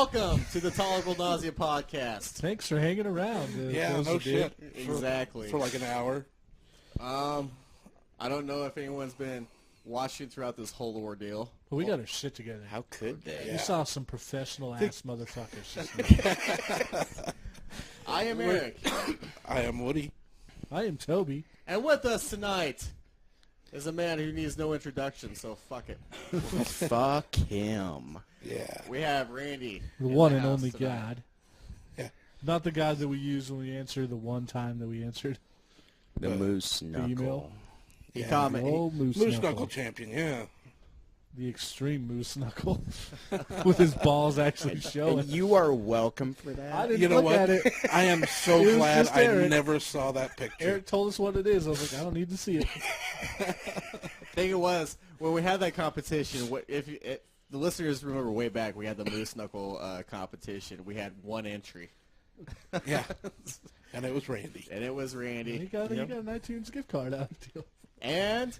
Welcome to the Tolerable Nausea podcast. Thanks for hanging around. Yeah, no shit. Exactly. For like an hour. I don't know if anyone's been watching throughout this whole ordeal. But we got our shit together. How could they? We saw some professional-ass motherfuckers just now. I am Eric. I am Woody. I am Toby. And with us tonight is a man who needs no introduction, so fuck it. Fuck him. Yeah. We have Randy. The in one the and house only tonight. God. Yeah. Not the God that we used when we answered the one time that we answered. The moose knuckle. email. He Yeah. comment. Oh, Moose Moose Knuckle. Knuckle champion, yeah. The extreme Moose Knuckle. With his balls actually showing. And you are welcome for I that. didn't You know look what? at it. I am so It was glad just I Eric. never saw that picture. Eric told us what it is. I was like, I don't need to see it. Thing it was, when we had that competition, the listeners remember way back, we had the Moose Knuckle competition. We had one entry. Yeah. And it was Randy. And it was Randy. You got an iTunes gift card out of deal. And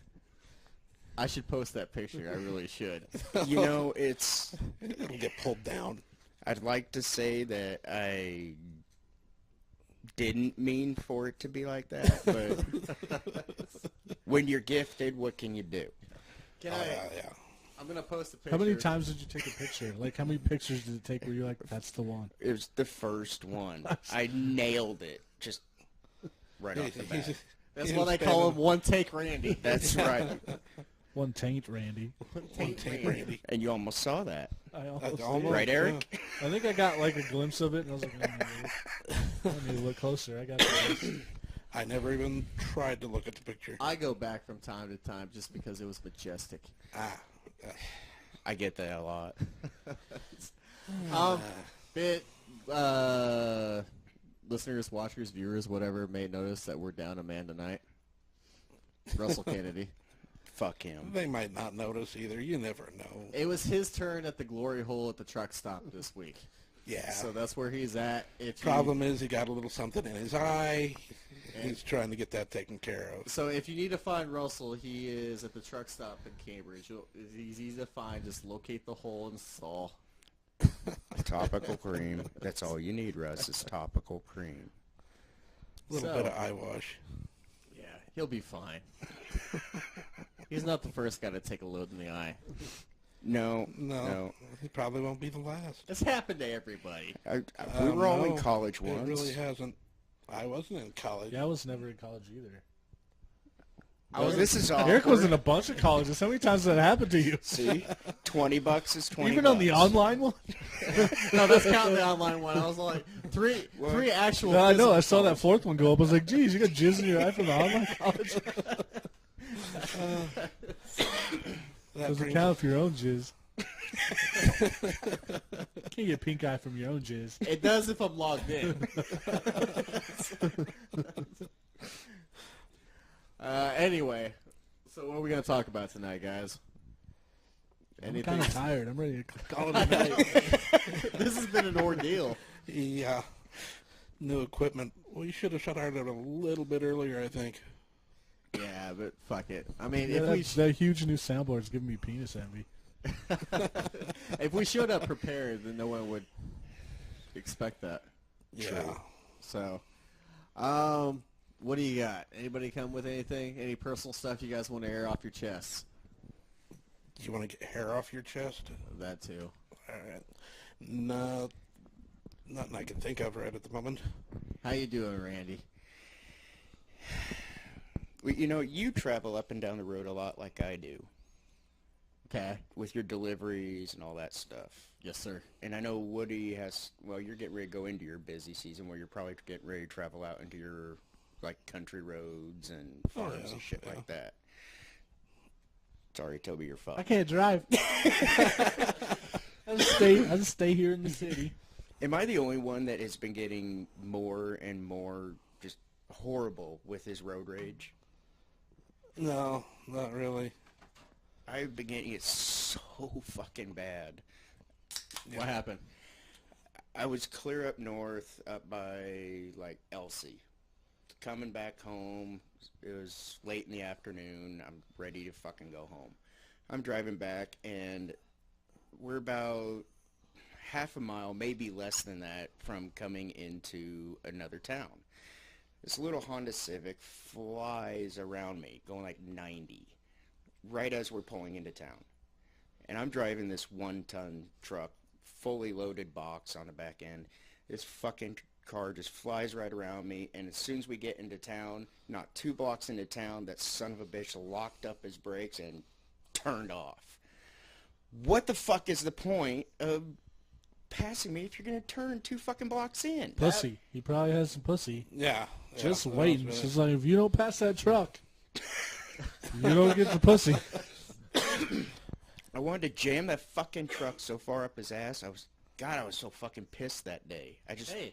I should post that picture. I really should. You know, it's... It'll get pulled down. I'd like to say that I didn't mean for it to be like that, but when you're gifted, what can you do? Can Oh, I? yeah. I'm gonna post a picture. How many times did you take a picture? Like, how many pictures did it take where you're like, that's the one? It was the first one. I nailed it, just right off the bat. That's He why was they call him standing- One Take Randy. That's right. One taint, Randy. One take Randy. And you almost saw that. I That's almost almost- Right, Eric? I think I got like a glimpse of it, and I was like, I need to look closer. I got this. I never even tried to look at the picture. I go back from time to time just because it was majestic. I get that a lot. Bit listeners, watchers, viewers, whatever may notice that we're down a man tonight. Russell Kennedy. Fuck him. They might not notice either. You never know. It was his turn at the glory hole at the truck stop this week. Yeah. So that's where he's at. Problem is he got a little something in his eye. He's trying to get that taken care of. So if you need to find Russell, he is at the truck stop in Cambridge. He's easy to find. Just locate the hole and stall. Topical cream. That's all you need, Russ, is topical cream. A little So- bit of eye wash. Yeah, he'll be fine. He's not the first guy to take a load in the eye. No. No, he probably won't be the last. It's happened to everybody. We were all in No, college once. It really hasn't. I wasn't in college. Yeah, I was never in college either. This is awkward. Eric was in a bunch of colleges. How many times did that happen to you? See? $20 is 20 Even on the online one? No, that's counting the online one. I was like, three actual. No, I know. I physical saw that calls. fourth one go up. I was like, geez, you got jizz in your eye from the online college? That Doesn't brings- count for your own jizz. Can't get pink eye from your own jizz. It does if I'm logged in. Anyway, so what are we gonna talk about tonight, guys? I'm kind of tired. I'm ready to call it a night. This has been an ordeal. Yeah. New equipment. We should have shut ours out a little bit earlier, I think. Yeah, but fuck it. I mean, Yeah, if that huge new soundboard is giving me penis envy. if we showed up prepared, then no one would expect that. Yeah. So, what do you got? Anybody come with anything? Any personal stuff you guys want to air off your chests? You want to get hair off your chest? That too. All right. No, nothing I can think of right at the moment. How you doing, Randy? Well, you know, you travel up and down the road a lot like I do Okay. with your deliveries and all that stuff. Yes, sir. And I know Woody has, well, you're getting ready to go into your busy season where you're probably getting ready to travel out into your, like, country roads and farms and shit like that. Sorry, Toby, you're fucked. I can't drive. I just stay here in the city. Am I the only one that has been getting more and more just horrible with his road rage? No, not really. I've been getting it so fucking bad. What happened? I was clear up north, up by, like, Elsie. Coming back home, it was late in the afternoon. I'm ready to fucking go home. I'm driving back, and we're about half a mile, maybe less than that, from coming into another town. This little Honda Civic flies around me, going like 90, right as we're pulling into town. And I'm driving this 1-ton truck, fully loaded box on the back end. This fucking car just flies right around me, and as soon as we get into town, not 2 blocks into town, that son of a bitch locked up his brakes and turned off. What the fuck is the point of passing me if you're gonna turn 2 fucking blocks in? Pussy. He probably has some pussy. Yeah. Just that waiting. was It's really- just like, if you don't pass that truck, you don't get the pussy. I wanted to jam that fucking truck so far up his ass. I was so fucking pissed that day. Hey,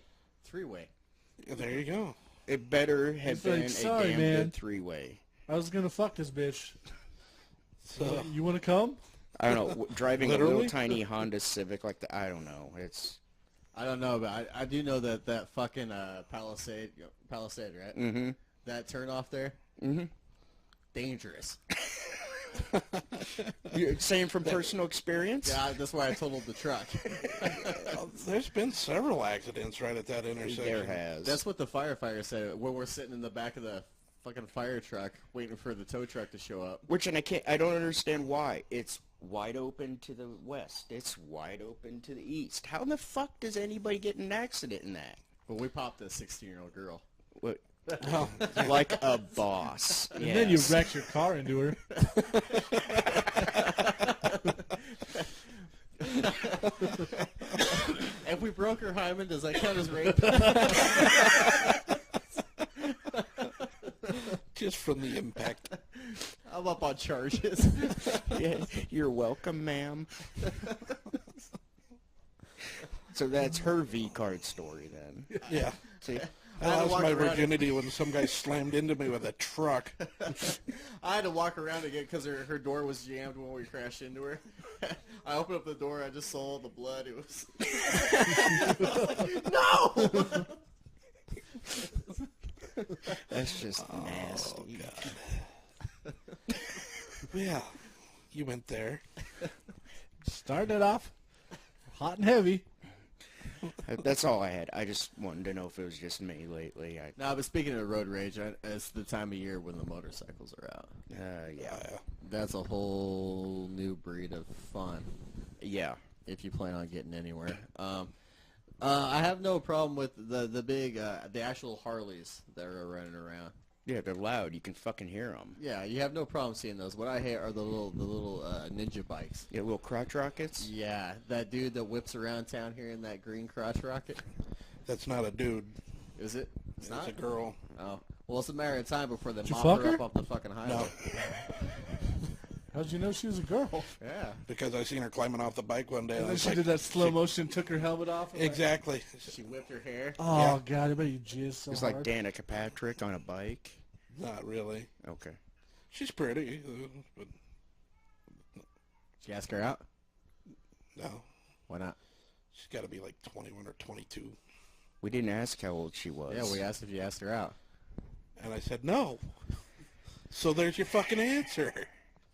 3-way. There you go. It better have He's like, been "Sorry, a damn man." good 3-way. I was going to fuck this bitch. So, You want to come? I don't know, driving a Literally? little tiny Honda Civic like that, I don't know. I don't know, but I do know that fucking Palisade, right? Mm-hmm. That turn off there, dangerous. You're saying from personal experience? Yeah, that's why I totaled the truck. there's been several accidents right at that intersection. There has. That's what the firefighter said when we're sitting in the back of the fucking fire truck waiting for the tow truck to show up. Which, and I don't understand why. It's wide open to the west. It's wide open to the east. How in the fuck does anybody get in an accident in that? But we popped a 16-year-old girl. What? Oh, Like a boss. And then you Yes. wrecked your car into her. If we broke her hymen, does that count as rape? just from the impact. I'm up on charges. Yeah, you're welcome, ma'am. So that's her V-card story then. Yeah. See, I had to lost walk my around virginity when some guy slammed into me with a truck. I had to walk around again because her door was jammed when we crashed into her. I opened up the door. I just saw all the blood. It was no. that's just nasty. Yeah. You went there. Started it off hot and heavy. That's all I had. I just wanted to know if it was just me lately. No, but speaking of road rage, it's the time of year when the motorcycles are out. Yeah. That's a whole new breed of fun Yeah. if you plan on getting anywhere. I have no problem with the big, the actual Harleys that are running around. Yeah, they're loud. You can fucking hear them. Yeah, you have no problem seeing those. What I hate are the little ninja bikes. Yeah, little crotch rockets. Yeah, that dude that whips around town here in that green crotch rocket. That's not a dude. Is it? It's That's not? a girl. Oh. Well, it's a matter of time before they Did you mop fuck her her? up off the fucking highway. No, How'd you know she was a girl? Yeah. because I seen her climbing off the bike one day. And I then was she like, did that slow motion, took her helmet off. and like, Exactly. She whipped her hair. oh, God, I bet you jizz so It's hard. like Danica Patrick on a bike. Not really. Okay. She's pretty, but Did you ask her out? no. Why not? She's got to be like 21 or 22. We didn't ask how old she was. Yeah, we asked if you asked her out. And I said, no. So there's your fucking answer.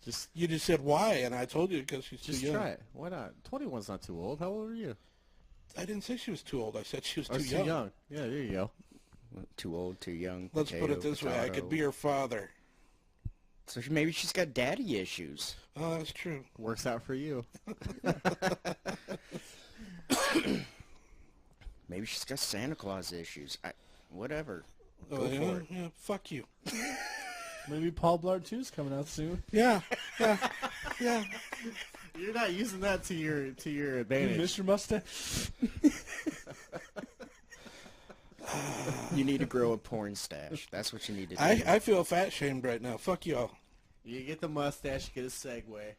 Just You just said why, and I told you because she's just too young. try it. Why not? 21's not too old. How old are you? I didn't say she was too old. I said she was Oh, too it's young. too young. Yeah, there you go. Too old, too young. Let's put it this way. I could be her father. So maybe she's got daddy issues. Oh, that's true. Works out for you. Maybe she's got Santa Claus issues. Whatever. Oh, Go yeah? for it. Yeah, fuck you. Maybe Paul Blart 2 is coming out soon. Yeah, yeah, yeah. You're not using that to your You advantage. miss your mustache? You need to grow a porn stash. That's what you need to do. I feel fat shamed right now. Fuck y'all. You get the mustache, you get a Segway.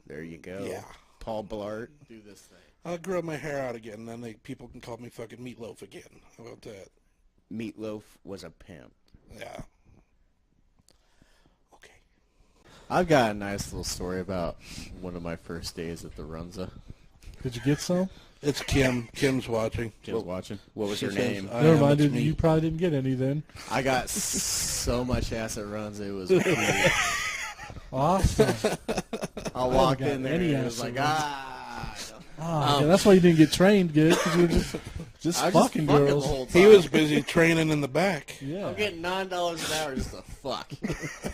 There you go. Yeah. Paul Blart. Do this thing. I'll grow my hair out again, and then people can call me fucking Meatloaf again. How about that? Meatloaf was a pimp. Yeah. Okay. I've got a nice little story about one of my first days at the Runza. Did you get some? It's Kim. Kim's watching. Kim's watching. What was She her says, name? I Never am, mind. it's me. You probably didn't get any then. I got so much ass at Runza, it was weird. Awesome. I walked got in there any and it was ass like, at Runza. Oh, yeah, that's why you didn't get trained good, because you were just I was fucking the girls. whole time. He was busy training in the back. Yeah, I'm getting $9 an hour just to fuck.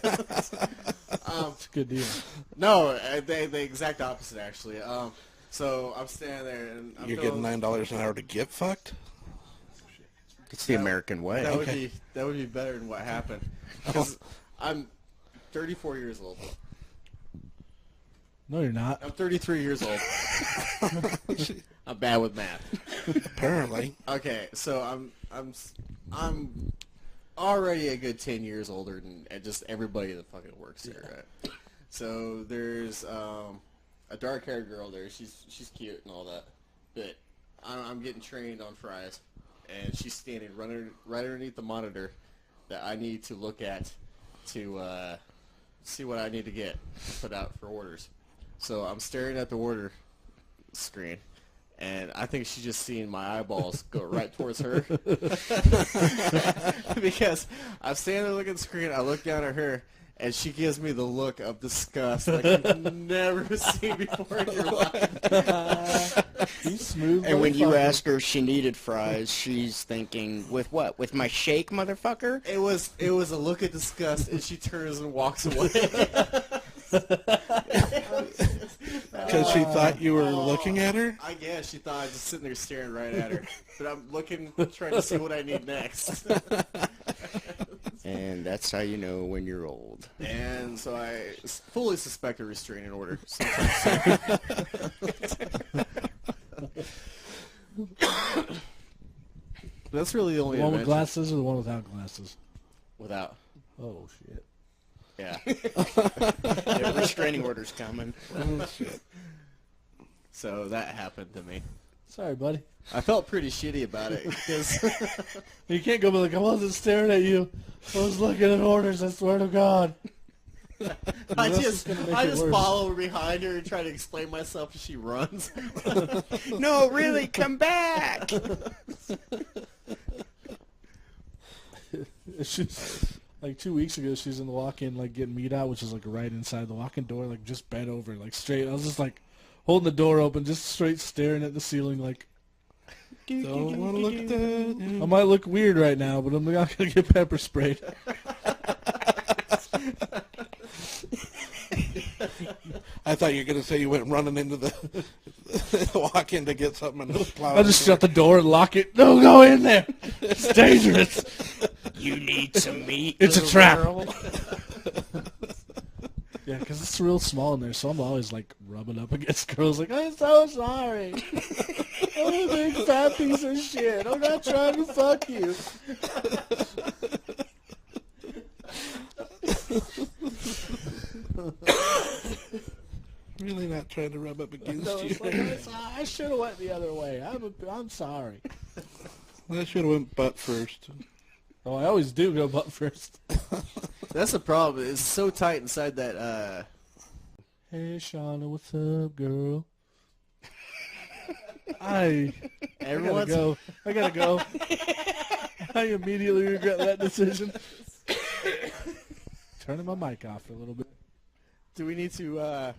that's a good deal. No, the exact opposite actually. So I'm standing there and I'm You're feeling- getting $9 an hour to get fucked? It's the American way. That would be better than what happened. 'Cause I'm 34 years old. No, you're not. I'm 33 years old. I'm bad with math. Apparently. Okay, so I'm already a good 10 years older than just everybody that fucking works there. Right? So there's a dark-haired girl there. She's cute and all that, but I'm getting trained on fries, and she's standing right underneath the monitor that I need to look at to see what I need to get put out for orders. So I'm staring at the order screen, and I think she's just seeing my eyeballs go right towards her. Because I'm standing there looking at the screen, I look down at her, and she gives me the look of disgust like you've never seen before in your life. He's smooth. And when you motherfucker. ask her if she needed fries, she's thinking, with what? With my shake, motherfucker? It was a look of disgust, and she turns and walks away. Because she thought you were looking at her? I guess she thought I was just sitting there staring right at her. But I'm looking, trying to see what I need next. And that's how you know when you're old. And so I fully suspect a restraining order. That's really the only The one with adventure. glasses or the one without glasses? Without. Oh, shit. Yeah. The restraining order's coming. Oh, shit. So that happened to me. Sorry, buddy. I felt pretty shitty about it because You can't go be like, I wasn't staring at you. I was looking at orders, I swear to God. I This is just gonna make it worse. follow behind her and try to explain myself as she runs. No, really, come back! She's, like 2 weeks ago, she's in the walk-in, like getting meat out, which is like right inside the walk-in door, like just bent over, like straight. I was just like holding the door open, just straight staring at the ceiling, like Don't want to look at that. I might look weird right now, but I'm not gonna get pepper sprayed. I thought you were going to say you went running into the walk-in to get something and plow I just shut the door and lock it. Don't go in there. It's dangerous. You need some meat, It's a little trap. girl? Yeah, because it's real small in there, so I'm always like rubbing up against girls like, I'm so sorry. I'm a big fat piece of shit. I'm not trying to fuck you. Really not trying to rub up against No, you. it's like, I should have went the other way. I'm sorry. I should have went butt first. Oh, I always do go butt first. That's the problem. It's so tight inside that. Hey, Shauna, what's up, girl? I Everyone's gotta go. I gotta go. I immediately regret that decision. Turning my mic off for a little bit. Do we need to?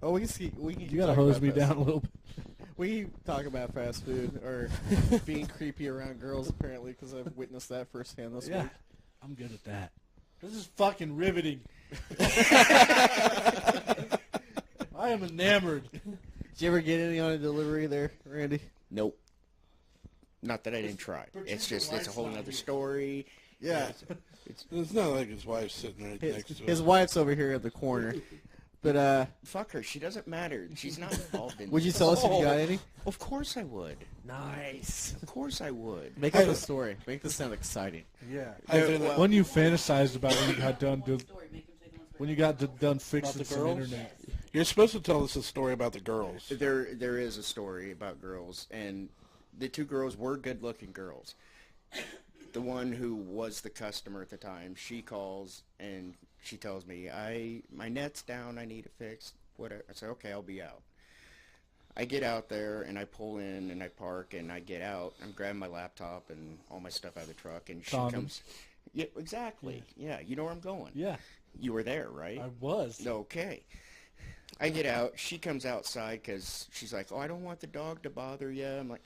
Oh, we can see. We can. You gotta talk hose about me fast- down a little bit. We can talk about fast food or being creepy around girls, apparently, because I've witnessed that firsthand this Yeah, week. I'm good at that. This is fucking riveting. I am enamored. Did you ever get any on a delivery there, Randy? Nope. Not that I didn't try. It's just, it's a whole nother story. Yeah. It's not like his wife's sitting right next to His him. wife's over here at the corner. But Fuck her. She doesn't matter. She's not involved in would you this. tell us if you got any? Of course I would. Nice. Of course I would. Make up a story. Make this sound exciting. Yeah. I've been at- When you fantasized about when you got done done fixing the some girls? internet. You're supposed to tell us a story about the girls. There is a story about girls, and the two girls were good-looking girls. The one who was the customer at the time, she calls and she tells me, my net's down, I need it fixed. Whatever. I say, okay, I'll be out. I get out there and I pull in and I park and I get out. I'm grabbing my laptop and all my stuff out of the truck, and she Condoms. comes. Yeah, exactly. Yeah, you know where I'm going. Yeah, You were there, right? I was. Okay. I get out. She comes outside because she's like, oh, I don't want the dog to bother you. I'm like,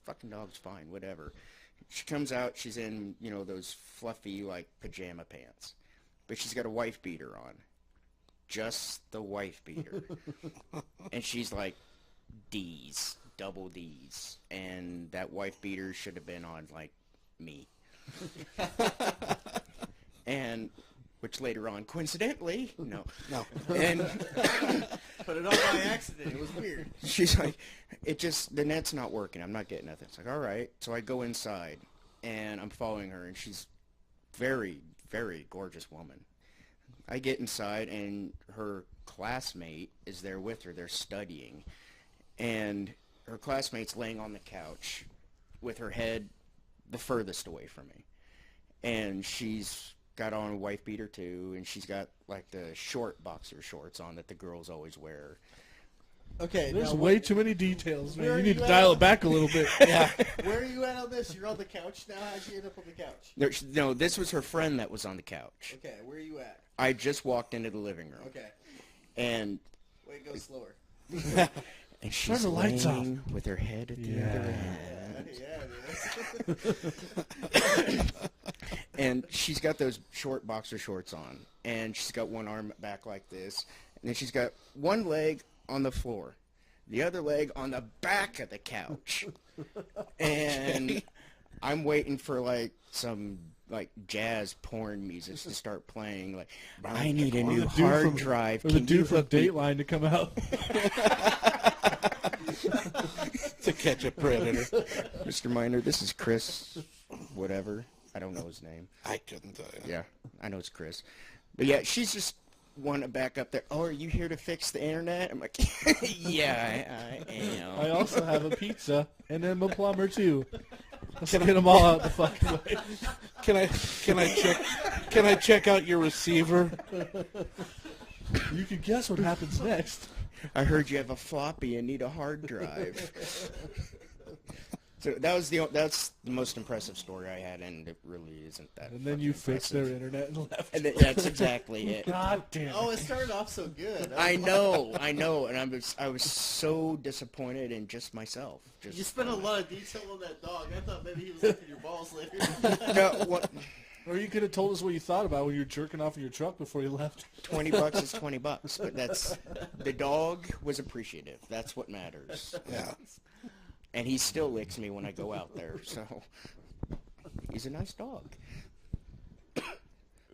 fucking dog's fine, whatever. She comes out. She's in, those fluffy, like, pajama pants. But she's got a wife beater on. Just the wife beater. And she's like, D's. Double D's. And that wife beater should have been on, like, me. And... which later on, coincidentally, no. And put it on by accident. It was weird. She's like, the net's not working. I'm not getting nothing. It's like, all right. So I go inside, and I'm following her, and she's very, very gorgeous woman. I get inside, and her classmate is there with her. They're studying, and her classmate's laying on the couch with her head the furthest away from me, and she's got on a wife beater too, and she's got like the short boxer shorts on that the girls always wear. Okay, there's now way too many details, man. Where You are need you to dial at? it back a little bit. Yeah. Where are you at on this? You're on the couch now? How'd you end up on the couch? No, this was her friend that was on the couch. Okay, where are you at? I just walked into the living room. Okay. And Wait, go slower. and she's the lights laying with her head at the other end. Yeah, it is. And she's got those short boxer shorts on, and she's got one arm back like this, and then she's got one leg on the floor, the other leg on the back of the couch, and I'm waiting for like some like jazz porn music to start playing. Like, I need a new hard drive. Or the dude from Dateline to come out. To catch a predator. Mr. Miner, this is Chris, whatever. I don't know his name. I couldn't tell you. Yeah, I know it's Chris. But yeah, she's just wanting back up there. Oh, are you here to fix the internet? I'm like, yeah, I am. I also have a pizza and I'm a plumber too. Let's get them all out the fucking way. Can I check out your receiver? You can guess what happens next. I heard you have a floppy and need a hard drive. So that's the most impressive story I had, and it really isn't that. And then you fixed their internet and left. And that's exactly it. God damn it. Oh, it started off so good. I know, and I was so disappointed in just myself. You spent a lot of detail on that dog. I thought maybe he was licking your balls later. No, what? Or you could have told us what you thought about when you were jerking off in your truck before you left. $20 is $20, but the dog was appreciative. That's what matters. Yeah. And he still licks me when I go out there, so he's a nice dog.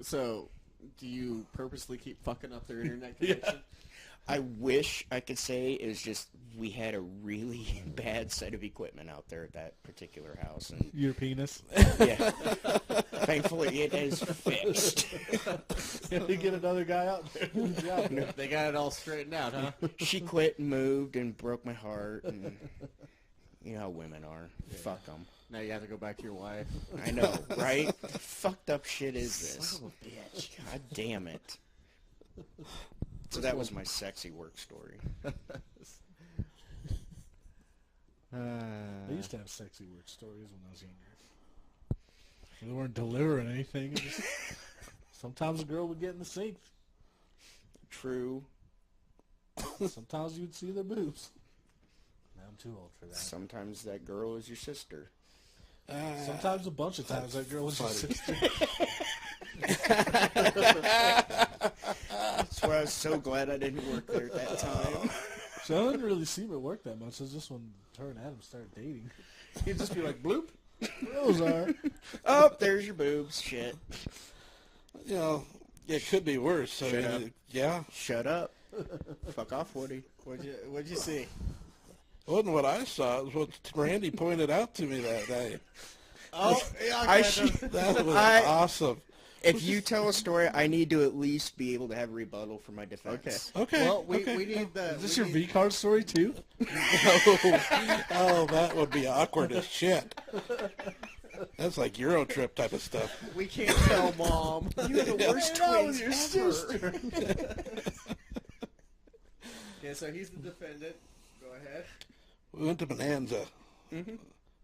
So, do you purposely keep fucking up their internet connection? I wish I could say it was just we had a really bad set of equipment out there at that particular house. And Your penis. yeah, thankfully it is fixed. Can we get another guy out there? Good job, man. They got it all straightened out, huh? She quit and moved and broke my heart. And you know how women are. Yeah. Fuck them. Now you have to go back to your wife. I know, right? What the fucked up shit is this? Son of a bitch. God damn it. So that was my sexy work story. I used to have sexy work stories when I was younger. We weren't delivering anything. Sometimes a girl would get in the sink. True. Sometimes you'd see their boobs. Now I'm too old for that. Sometimes that girl is your sister. Sometimes a bunch of times that girl was your sister. That's why I was so glad I didn't work there at that time. So I didn't really see him at work that much. It was just when her and Adam started dating. He'd just be like, bloop. Those are. Oh, there's your boobs. Shit. You know, it could be worse. So, Shut up. yeah. Shut up. Fuck off, Woody. What'd you see? It wasn't what I saw. It was what Randy pointed out to me that day. Oh, yeah, That was awesome. If you tell a story, I need to at least be able to have a rebuttal for my defense. Okay. Well, we okay. need the. Is this your V-card story too? Oh, that would be awkward as shit. That's like Euro trip type of stuff. We can't tell Mom. You have the worst twins your ever. sister. Yeah, so he's the defendant. Go ahead. We went to Bonanza. Mm-hmm.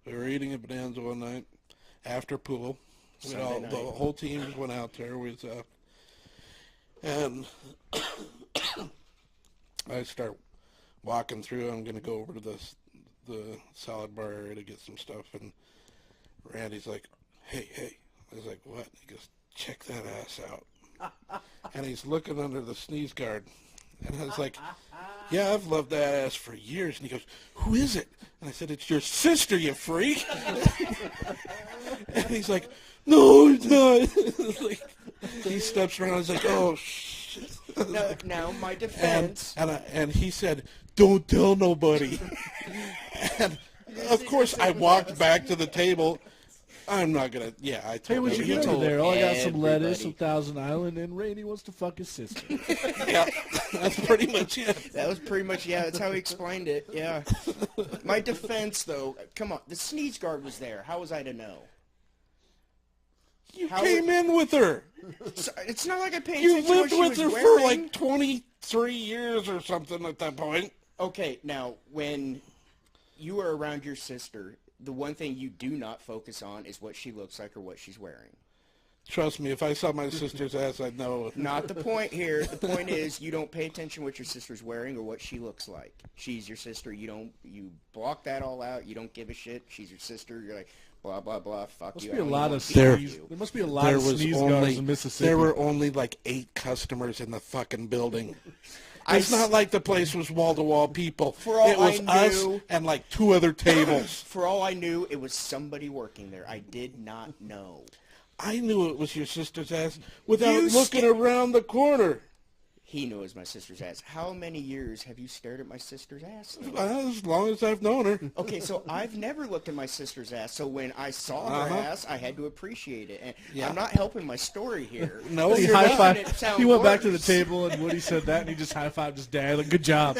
We were eating at Bonanza one night after pool. Sunday night. The whole team just went out there. And I start walking through. I'm going to go over to the salad bar area to get some stuff. And Randy's like, hey. I was like, what? He goes, check that ass out. And he's looking under the sneeze guard. And I was like, yeah, I've loved that ass for years. And he goes, who is it? And I said, it's your sister, you freak. And he's like, no, it's not. Like, he steps around. I was like, oh, shit. Now, my defense. And he said, don't tell nobody. And, of course, I walked back to the table. I'm not going to, I Hey, told when him. you He get over told there, I got some everybody. lettuce, some Thousand Island, and Randy wants to fuck his sister. Yeah, that's pretty much it. That was pretty much, that's how he explained it, yeah. My defense, though, come on, the sneeze guard was there. How was I to know? You came in with her. It's not like I paid You attention to what lived she with was her wearing. for like 23 years or something at that point. Okay, now, when you are around your sister, the one thing you do not focus on is what she looks like or what she's wearing. Trust me, if I saw my sister's ass, I'd know. Not the point here. The point is you don't pay attention what your sister's wearing or what she looks like. She's your sister. You block that all out. You don't give a shit. She's your sister. You're like, blah, blah, blah, fuck Must you. be I a don't lot even of wanna be with sneeze. you. There must be a lot of sneeze guards in Mississippi. There were only like 8 customers in the fucking building. It's I not like the place was wall-to-wall people. For all it was I us knew- and like 2 other tables. For all I knew, it was somebody working there. I did not know. I knew it was your sister's ass without You looking around the corner. He knew it was my sister's ass. How many years have you stared at my sister's ass? As long as I've known her. Okay, so I've never looked at my sister's ass, so when I saw her ass, I had to appreciate it. And Yeah. I'm not helping my story here. No, He you're high not. It five. sounds He went back to the worse. table, and Woody said that, and he just high fived his dad. Like, good job.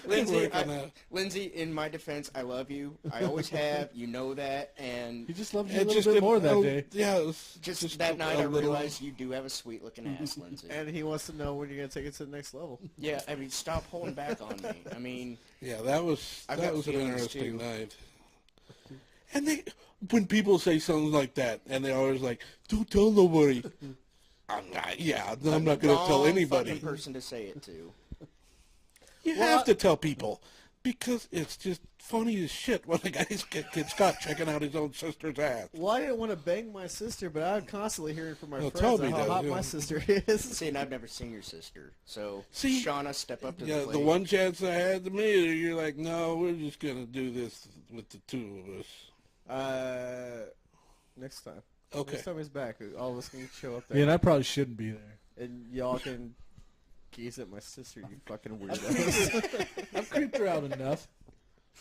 Lindsay, Working out. Lindsay, in my defense, I love you. I always have. You know that. And He just loved you a It little just bit did- more that oh, day. Yeah, it was just that a night, I little- realized you do have a sweet-looking ass, Lindsay. And he wants to know when you're going to take it to the next level. Yeah, I mean, stop holding back on me. I mean, Yeah, that was I've that got was an feelings, interesting too. night. And when people say something like that, and they're always like, "Don't tell nobody." I'm not going to tell wrong anybody. fucking person to say it to. You have to tell people because it's just funny as shit when a gets caught checking out his own sister's ass. Well, I didn't want to bang my sister, but I'm constantly hearing from my Well, friends Toby how does, hot yeah. my sister is. See, and I've never seen your sister. So, See, Shauna, step up to Yeah, the plate. the one chance I had to meet her, you're like, no, we're just going to do this with the 2 of us. Next time. Okay. Next time he's back, all of us can show up Yeah, there. and I probably shouldn't be there. And y'all can gaze at my sister, you fucking weirdos. I've creeped her out enough,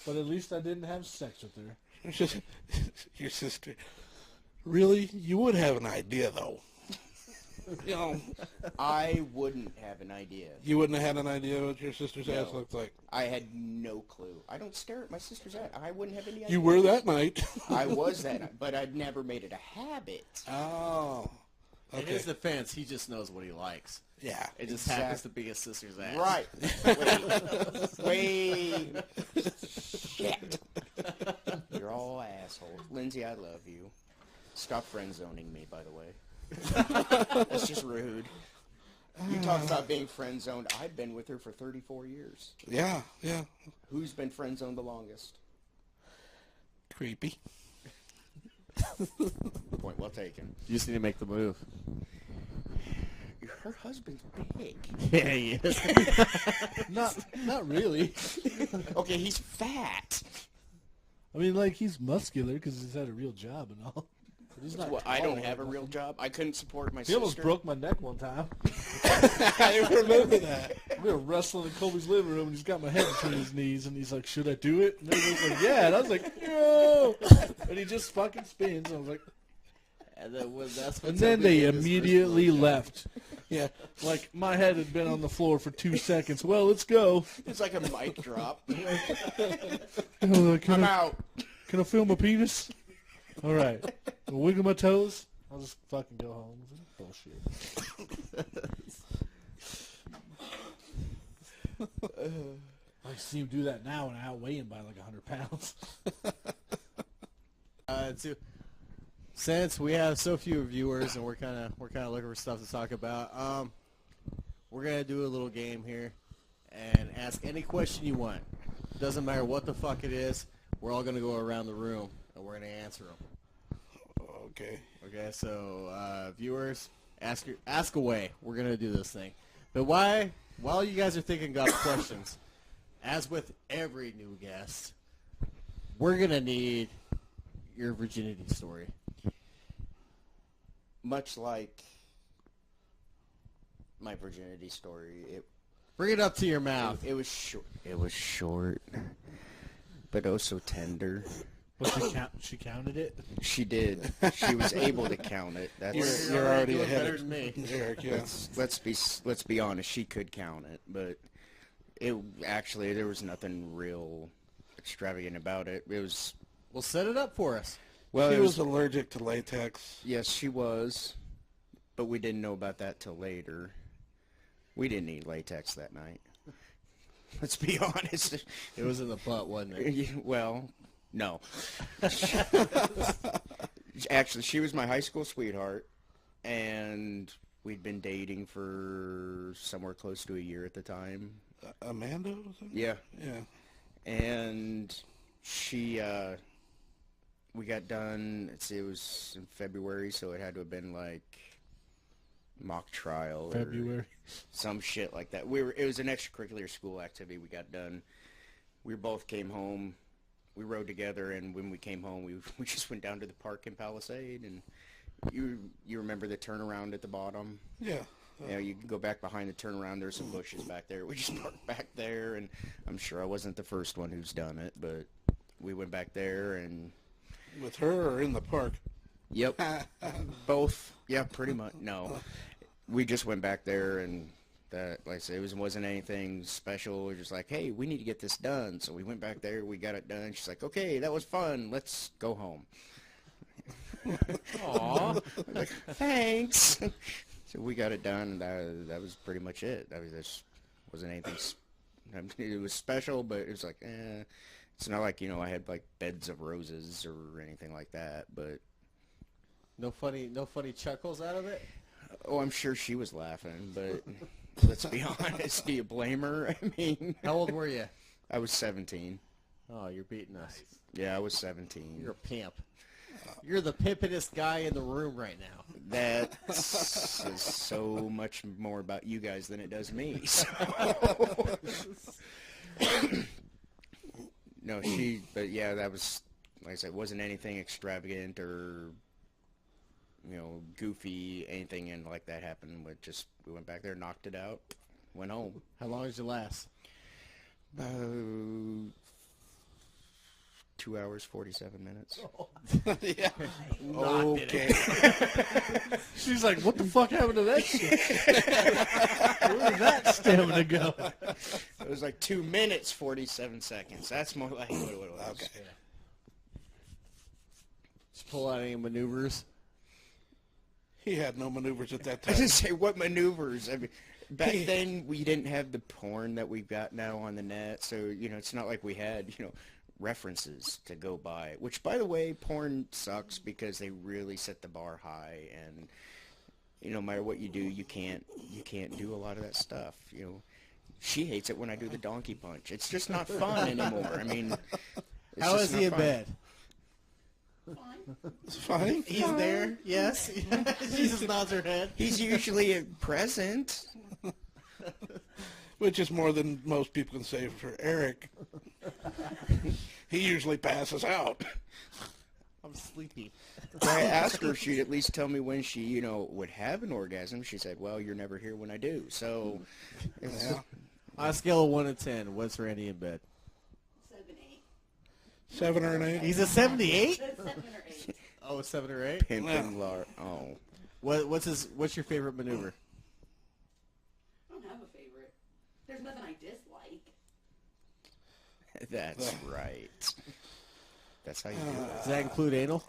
but at least I didn't have sex with her. It's just your sister. Really? You would have an idea, though. You know, I wouldn't have an idea. you wouldn't have had an idea what your sister's ass No. looked like. I had no clue. I don't stare at my sister's ass. I wouldn't have any idea. You were that night. I was that night, but I'd never made it a habit. Oh. In Okay. his defense, he just knows what he likes. Yeah. It just Exact- happens to be his sister's ass. Right. Wait. Shit. You're all assholes. Lindsay, I love you. Stop friend zoning me, by the way. That's just rude. You talk about being friend zoned. I've been with her for 34 years. Yeah, yeah. Who's been friend zoned the longest? Creepy. Point well taken. You just need to make the move. Her husband's big. Yeah, he is. Not really. Okay, he's fat. I mean, like, he's muscular because he's had a real job and all. But he's not Well, I don't tall have a or real nothing. job. I couldn't support my He sister. almost broke my neck one time. I remember that. We were wrestling in Colby's living room, and he's got my head between his knees, and he's like, "Should I do it?" And everybody's like, "Yeah." And I was like, "No!" And he just fucking spins. And I was like, And and then they immediately left. Yeah. Like, my head had been on the floor for 2 seconds. Well, let's go. It's like a mic drop. I was like, I'm can out. I feel my penis? All right. I'll wiggle my toes. I'll just fucking go home. Bullshit. I see him do that now, and I outweigh him by like 100 pounds. Since we have so few viewers and we're kind of looking for stuff to talk about, we're going to do a little game here and ask any question you want. Doesn't matter what the fuck it is. We're all going to go around the room, and we're going to answer them. Okay. Okay, so viewers, ask away. We're going to do this thing. But while you guys are thinking of questions, as with every new guest, we're going to need your virginity story. Much like my virginity story, Bring it up to your mouth. it was short. It was short, but oh so tender. But she counted it? She did. She was able to count it. That's You're already doing ahead better of than me. Eric, yeah. let's be honest. She could count it, but there was nothing real extravagant about it. It was Well, set it up for us. She was allergic to latex. yes, she was, but we didn't know about that till later. We didn't eat latex that night. Let's be honest. It was in the butt, wasn't it? Well, no. Actually, she was my high school sweetheart, and we'd been dating for somewhere close to a year at the time. Amanda, was it? Yeah. Yeah. And she, we got done, it was in February, so it had to have been like mock trial or February. some shit like that. It was an extracurricular school activity. We got done. We both came home. We rode together, and when we came home, we just went down to the park in Palisade, and you remember the turnaround at the bottom? Yeah. Yeah, you can go back behind the turnaround. There's some bushes back there. We just parked back there, and I'm sure I wasn't the first one who's done it, but we went back there, and With her or in the park? yep, both. Yeah, pretty much. No, we just went back there, and that, like I said, it wasn't anything special. We were just like, hey, we need to get this done. So we went back there. We got it done. She's like, okay, that was fun. Let's go home. Aw. Like, thanks. So we got it done, and that was pretty much it. This wasn't anything. It was special, but it was like, it's not like I had like beds of roses or anything like that. But No funny chuckles out of it? oh, I'm sure she was laughing. But let's be honest. Do you blame her? I mean, How old were you? I was 17. Oh, you're beating us. Yeah, I was 17. You're a pimp. You're the pimpinest guy in the room right now. That says so much more about you guys than it does me. So. No, but yeah, that was, like I said, it wasn't anything extravagant or, goofy, anything like that happened. But just, we went back there, knocked it out, went home. How long did you last? About 2 hours, 47 minutes. Yeah. Okay. She's like, what the fuck happened to that shit? Where did that stamina go? It was like 2 minutes, 47 seconds. That's more like what it was. Okay. Did you pull out any maneuvers? He had no maneuvers at that I time. didn't say what maneuvers. I mean, back then we didn't have the porn that we've got now on the net, so it's not like we had references to go by. Which, by the way, porn sucks because they really set the bar high, and no matter what you do, you can't do a lot of that stuff. She hates it when I do the donkey punch. It's just not fun anymore. I mean, How is he in bed? It's fine. He's there? Yes? She just nods her head. He's usually present. Which is more than most people can say for Eric. He usually passes out. I'm sleepy. I asked her if she'd at least tell me when she, would have an orgasm. She said, well, you're never here when I do. So, Yeah. On a scale of 1 to 10, what's Randy in bed? 7 or an 8. He's a 78? 7 or 8. Oh, 7 or 8? pimping oh. What's your favorite maneuver? I don't have a favorite. There's nothing I dislike. That's right. That's how you do it. Does that include anal?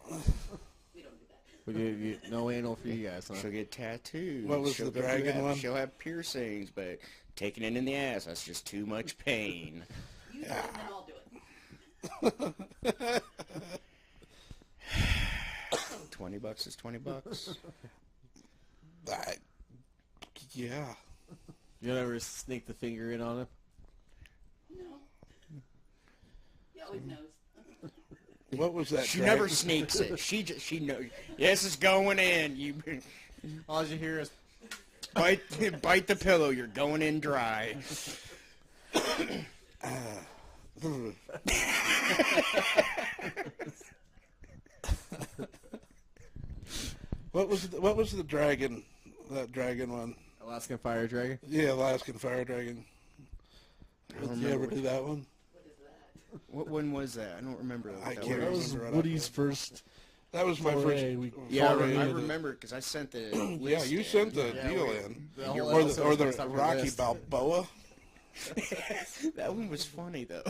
We don't do that. No anal for you guys, huh? She'll get tattoos. What was She'll the go through dragon that. one? She'll have piercings, but taking it in the ass, that's just too much pain. You do it, and then I'll do it. 20 bucks is 20 bucks. Yeah. You ever sneak the finger in on him? No. He always knows. What was that? She dragon? never sneaks it. She knows. Yes, it's going in. You All you hear is, bite the pillow. You're going in dry. What was the dragon? That dragon one? Alaskan Fire Dragon. Yeah, Alaskan Fire Dragon. Did you ever do that one? What one was that? I don't remember. I That can't That was remember. Woody's first. That was my foray. first. Yeah, foray I into- remember because I sent the Yeah, list you in. sent the Yeah, deal we- in, the whole or episode was the based off your Rocky list. Balboa. That one was funny though.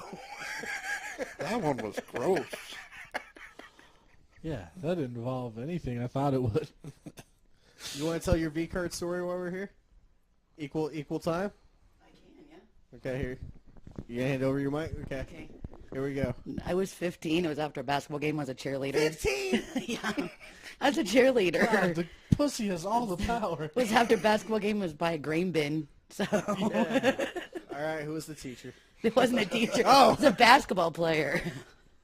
That one was gross. Yeah, that didn't involve anything I thought it would. You want to tell your V-card story while we're here? Equal time? I can, yeah. Okay, here. You gonna hand over your mic? Okay. Okay. Here we go. I was 15. It was after a basketball game. I was a cheerleader. 15! Yeah. I was a cheerleader. God, the pussy has all the power. It was after a basketball game. It was by a grain bin. So All right, who was the teacher? it wasn't a teacher. Oh. It was a basketball player.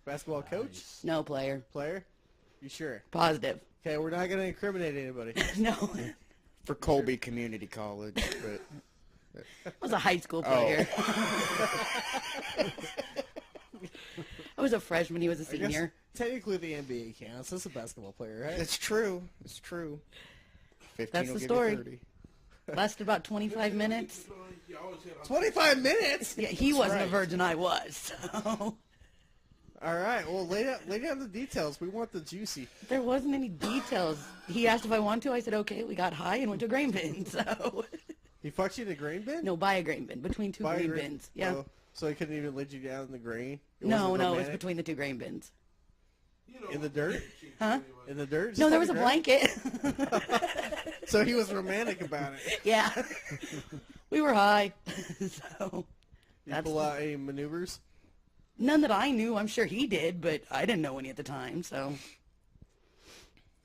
Basketball coach? No player. Player? You sure? Positive. Okay, we're not gonna incriminate anybody. No. For Colby Community College, but I was a high school player. I was a freshman. He was a I guess senior. technically the NBA counts. That's a basketball player, right? it's true. It's true. 15 That's will the give story. You 30. Lasted about 25 minutes. 25 minutes? Yeah, he wasn't a right. virgin. I was. So All right, well, lay down the details. We want the juicy. there wasn't any details. He asked if I wanted to. I said okay. We got high and went to a grain bin. So He fucked you in a grain bin? no, by a grain bin between two By a grain grain- bins. Yeah. Oh, so he couldn't even lead you down in the grain? It No, wasn't no, it was romantic? between the two grain bins. In the dirt? Huh? In the dirt? No, Just there on was a the ground? blanket. So he was romantic about it. Yeah. We were high. So You That's- pull out any maneuvers? none that I knew. I'm sure he did, but I didn't know any at the time. So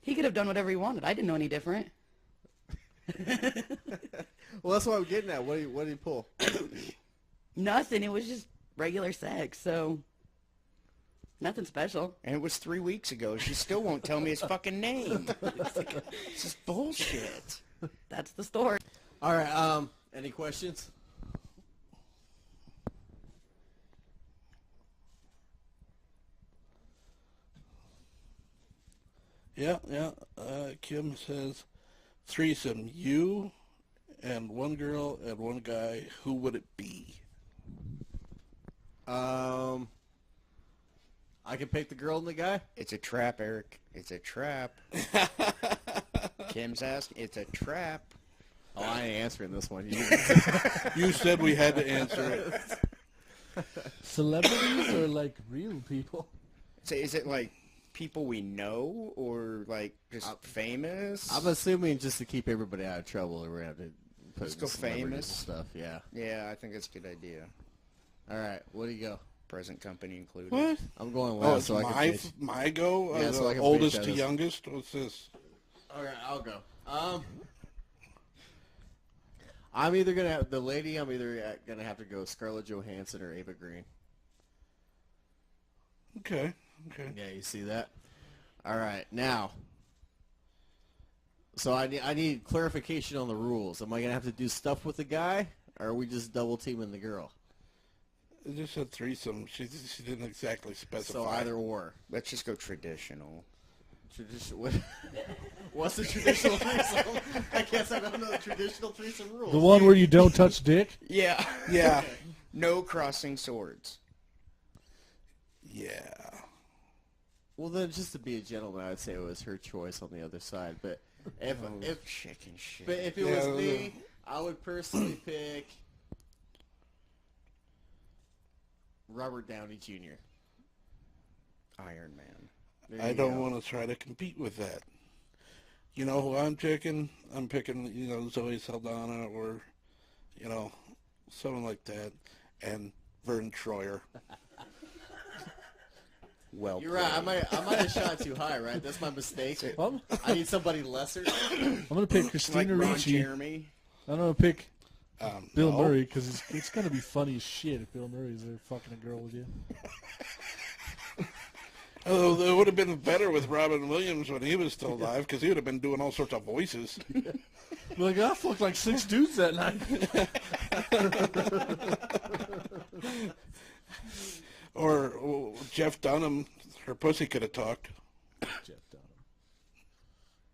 he could have done whatever he wanted. I didn't know any different. Well, that's what I'm getting at. What did he pull? Nothing. It was just regular sex. So nothing special. And it was 3 weeks ago. She still won't tell me his fucking name. This is bullshit. That's the story. All right, any questions? Yeah. Kim says, threesome, you and one girl and one guy. Who would it be? I can pick the girl and the guy? It's a trap, Eric. It's a trap. Kim's asking. It's a trap. Oh, I ain't answering this one. You said we had to answer it. Celebrities or like real people? So is it like people we know or like just famous? I'm assuming just to keep everybody out of trouble, we're going to have to put Let's go celebrities and famous. stuff. Yeah. Yeah, I think that's a good idea. All right, what do you go? Present company included. What? I'm going Oh, last it's so I can my finish. my go. Yeah, so I The can oldest finish to that. youngest. What's this? All right, I'll go. I'm either gonna have the lady. I'm either gonna have to go Scarlett Johansson or Ava Green. Okay. Yeah, you see that? All right, now. So I need clarification on the rules. Am I gonna have to do stuff with the guy, or are we just double teaming the girl? It just said threesome. She didn't exactly specify. So either or. Let's just go traditional. What's the traditional threesome? I guess I don't know the traditional threesome rules. The one where you don't touch dick? Yeah. Yeah. No crossing swords. Yeah. Well, then, just to be a gentleman, I'd say it was her choice on the other side. But if Chicken shit. but if it Yeah, was me, I would personally pick Robert Downey Jr. Iron Man. There I you don't go. want to try to compete with that. You know who I'm picking? I'm picking, Zoe Saldana or, someone like that. And Vern Troyer. Well You're right. I played. might have shot too high. Right. That's my mistake. Well, I need somebody lesser. I'm gonna pick Like Christina Ron Ricci. Jeremy. I'm gonna pick Bill no. Murray, because it's gonna be funny as shit if Bill Murray's there fucking a girl with you. Oh, it would have been better with Robin Williams when he was still alive, because he would have been doing all sorts of voices. Be like, I fucked like 6 dudes that night. Or Jeff Dunham, her pussy could have talked. Jeff Dunham.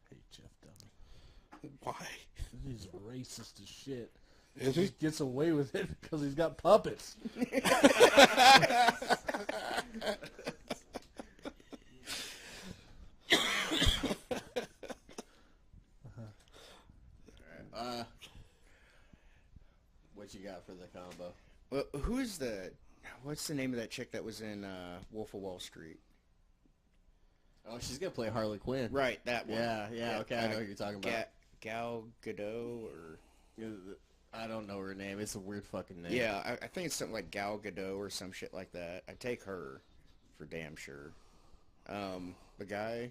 Hate Jeff Dunham. Why? He's racist as shit. Is He he? just gets away with it because he's got puppets. What you got for the combo? Well, what's the name of that chick that was in Wolf of Wall Street? Oh, she's gonna play Harley Quinn. Right, that one. Yeah. Okay, I know what you're talking about. Gal Gadot, or... I don't know her name. It's a weird fucking name. Yeah, I think it's something like Gal Gadot or some shit like that. I'd take her for damn sure. The guy...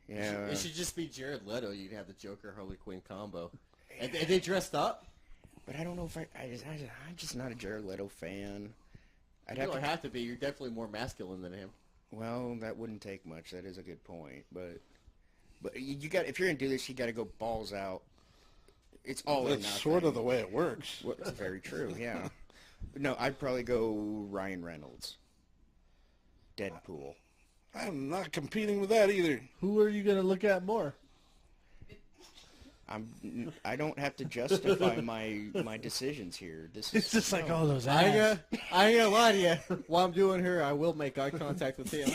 Yeah. It should just be Jared Leto. You'd have the Joker Harley Quinn combo. And they dressed up? But I don't know if I'm just not a Jared Leto fan. You don't have to be. You're definitely more masculine than him. Well, that wouldn't take much. That is a good point. But you got, if you're gonna do this, you got to go balls out. It's all or That's nothing. sort of the way it works. Well, it's very true. Yeah. No, I'd probably go Ryan Reynolds. Deadpool. I'm not competing with that either. Who are you gonna look at more? I don't have to justify my decisions here. This It's is just like all those I ads. ain't gonna lie to you. While I'm doing her, I will make eye contact with him.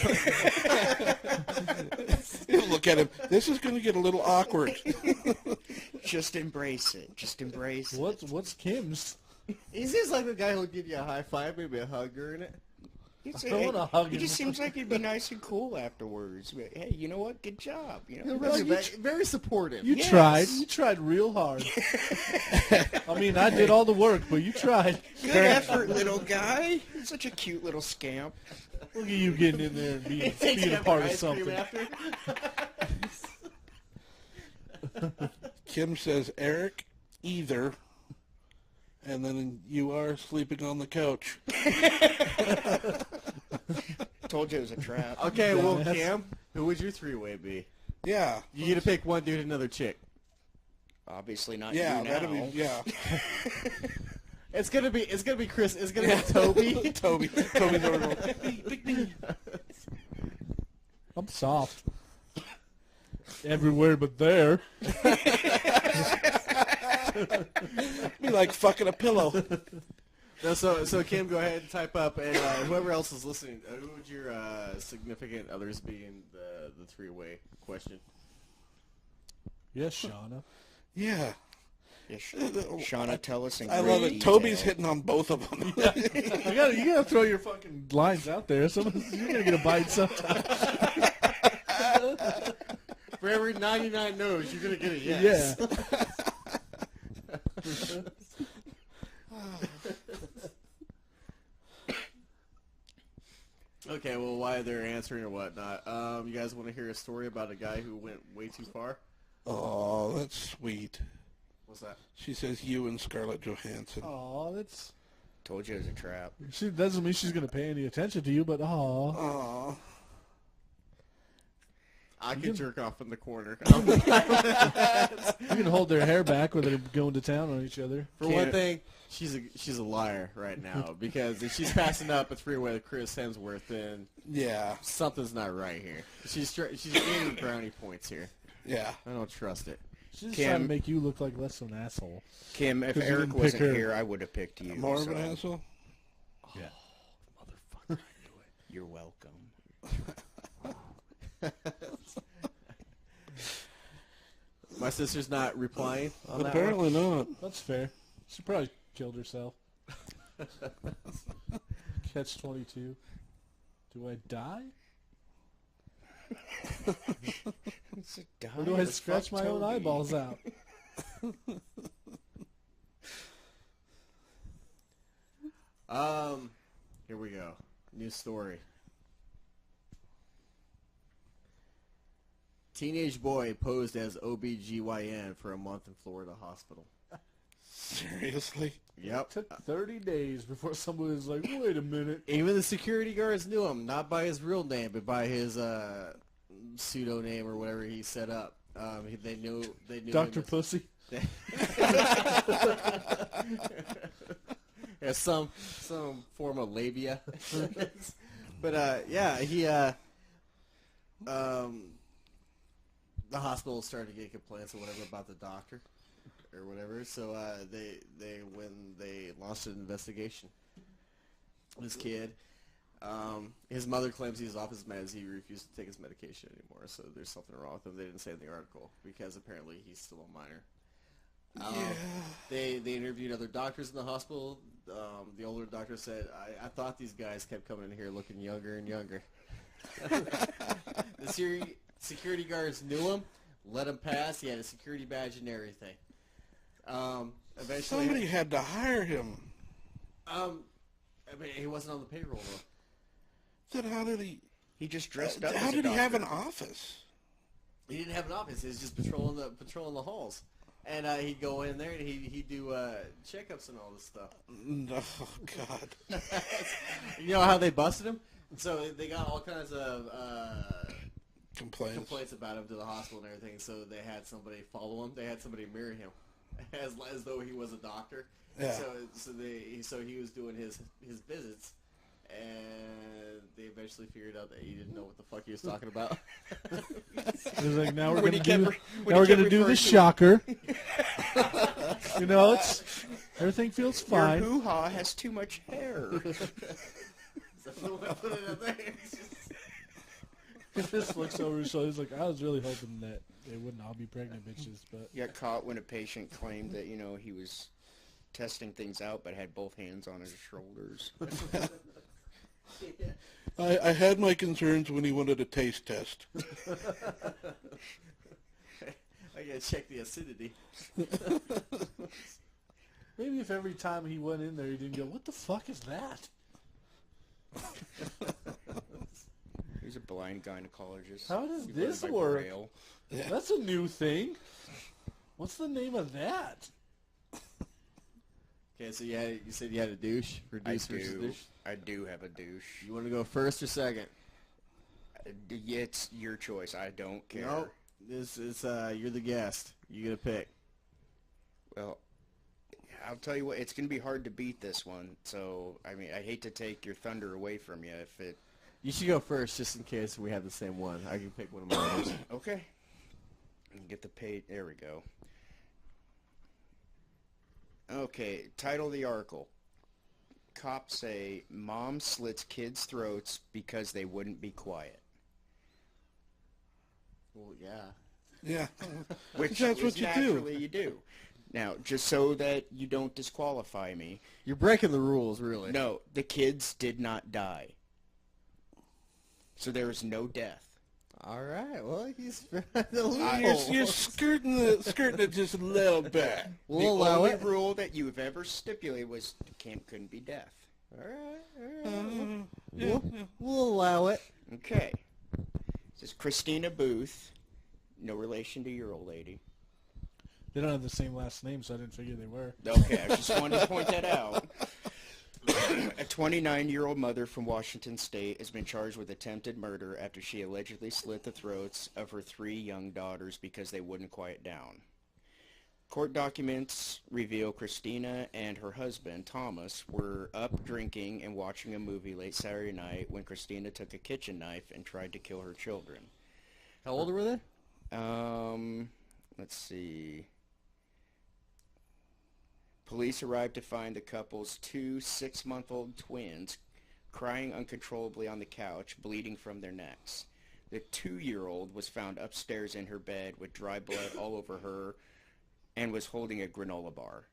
You look at him. This is going to get a little awkward. just embrace it. Just embrace it. What's Kim's? Is this like the guy who'll give you a high five, maybe a hug during it? I wanna hug He him. just seems like he'd be nice and cool afterwards. But, hey, you know what? Good job. You know, Very supportive. You Yes. tried. You tried real hard. I mean, I did all the work, but you tried. good effort, little guy. You're such a cute little scamp. Look at you getting in there and being Takes a after part of ice cream something. after. Kim says, Eric, either. And then you are sleeping on the couch. Told you it was a trap. Okay, well, Dumbass. Cam, who would your three-way be? Yeah. You get to pick one dude, another chick. Obviously not Yeah, you now. that'd be, yeah. It's gonna be Chris. It's gonna be Toby. Toby's over. I'm soft. Everywhere but there. Be like fucking a pillow. No, so Kim, go ahead and type up, and whoever else is listening, who would your significant others be in the three-way question? Yes, Shauna. Yeah. Yeah, Shauna, tell us in I great love it. detail. Toby's hitting on both of them. You gotta throw your fucking lines out there. You're gonna get a bite sometime. For every 99 no's, you're gonna get a yes. Yeah. Okay, well, why they're answering or whatnot. You guys want to hear a story about a guy who went way too far? Oh, that's sweet. What's that? She says you and Scarlett Johansson. Aw, that's. Told you it was a trap. She doesn't mean she's gonna pay any attention to you, but aw. Aw. I can jerk off in the corner. You can hold their hair back when they're going to town on each other. For one thing, she's a liar right now because if she's passing up a three-way with Chris Hemsworth, then Yeah. something's not right here. She's gaining brownie points here. Yeah. I don't trust it. She's just Kim. trying to make you look like less of an asshole. Kim, if 'Cause you Eric didn't pick wasn't her. here, I would have picked you. More of so an asshole? Yeah. Motherfucker. You're welcome. My sister's not replying on that one. Apparently not. That's fair. She probably killed herself. Catch 22. Do I die? It's a die Or do I with scratch fuck my own Toby. eyeballs out? Here we go. New story. Teenage boy posed as OBGYN for a month in Florida hospital. Seriously? Yep. It took 30 days before somebody was like, wait a minute. Even the security guards knew him, not by his real name, but by his pseudo name or whatever he set up. They knew Dr. him Pussy. Yeah, some form of labia. But yeah, he the hospital started to get complaints or whatever about the doctor or whatever. So they launched an investigation. This kid, his mother claims he's off his meds. He refused to take his medication anymore. So there's something wrong with him. They didn't say in the article because apparently he's still a minor. They interviewed other doctors in the hospital. The older doctor said, I thought these guys kept coming in here looking younger and younger. The security guards knew him, let him pass. He had a security badge and everything. Eventually, Somebody had to hire him. I mean, he wasn't on the payroll though. Then how did he? He just dressed up. How as a did he have an doctor. office? He didn't have an office. He was just patrolling the halls. And he'd go in there and he'd do checkups and all this stuff. No, God. You know how they busted him? So they got all kinds of Complaints. about him to the hospital and everything. So they had somebody follow him. They had somebody mirror him, as though he was a doctor. Yeah. So he was doing his visits, and they eventually figured out that he didn't know what the fuck he was talking about. It was like, now we're When going he to kept do the referring to- shocker. You know, everything feels Your fine. hoo-ha has too much hair. So I put it up there. He just looks over his shoulder. He's like, I was really hoping that they wouldn't all be pregnant bitches, but He got caught when a patient claimed that, he was testing things out but had both hands on his shoulders. I had my concerns when he wanted a taste test. I gotta check the acidity. maybe if every time he went in there, he didn't go, what the fuck is that? He's a blind gynecologist. How does He learned this by work? Braille. That's a new thing. What's the name of that? Okay, so you said you had a douche for I douche versus do. douche. I do have a douche. You want to go first or second? It's your choice. I don't care. No, this is you're the guest. You get a pick. Well, I'll tell you what. It's gonna be hard to beat this one. So I mean, I hate to take your thunder away from you. If it You should go first, just in case we have the same one. I can pick one of my others. okay, get the page. There we go. Okay, title of the article. Cops say mom slits kids' throats because they wouldn't be quiet. Well, yeah. Yeah. Which That's is what you do. naturally you do. Now, just so that you don't disqualify me, You're breaking the rules, really. no, the kids did not die. So there was no death. All right. Well, he's the You're skirting it just a little bit. We'll The allow only it. rule that you've ever stipulated was the camp couldn't be death. All right. We'll allow it. Okay. This is Christina Booth. No relation to your old lady. They don't have the same last name, so I didn't figure they were. Okay, I just wanted to point that out. A 29-year-old mother from Washington State has been charged with attempted murder after she allegedly slit the throats of her 3 young daughters because they wouldn't quiet down. Court documents reveal Christina and her husband, Thomas, were up drinking and watching a movie late Saturday night when Christina took a kitchen knife and tried to kill her children. How old were they? Let's see. Police arrived to find the couple's 2 6-month-old twins crying uncontrollably on the couch, bleeding from their necks. The 2-year-old was found upstairs in her bed with dry blood all over her and was holding a granola bar.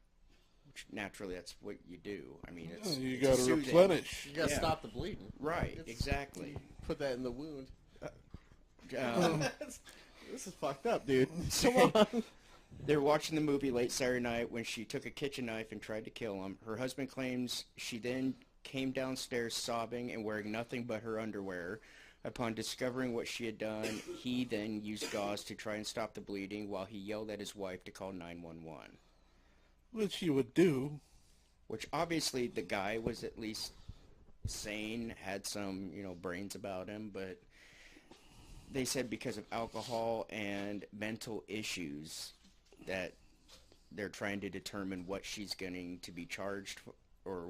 Which, naturally, that's what you do. I mean, it's You it's got to soothing. replenish. You gotta Yeah. stop the bleeding. Right, It's- exactly. Put that in the wound. Um, This is fucked up, dude. Come on. They were watching the movie late Saturday night when she took a kitchen knife and tried to kill him. Her husband claims she then came downstairs sobbing and wearing nothing but her underwear, Upon discovering what she had done, he then used gauze to try and stop the bleeding while he yelled at his wife to call 911. Which he would do. Which obviously the guy was at least sane, had some, brains about him, but they said because of alcohol and mental issues that they're trying to determine what she's going to be charged for, or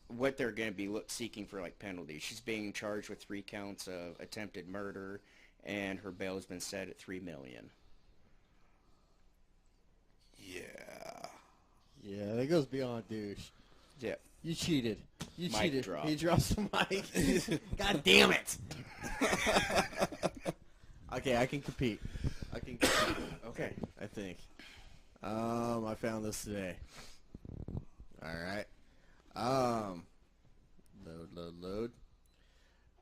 what they're going to be seeking for, like, penalties. She's being charged with 3 counts of attempted murder, and her bail has been set at $3 million. Yeah. Yeah, that goes beyond douche. Yeah. You cheated. You Mic cheated. drop. He drops the mic. God damn it. Okay, I can compete. Okay. I think. I found this today. All right. Load.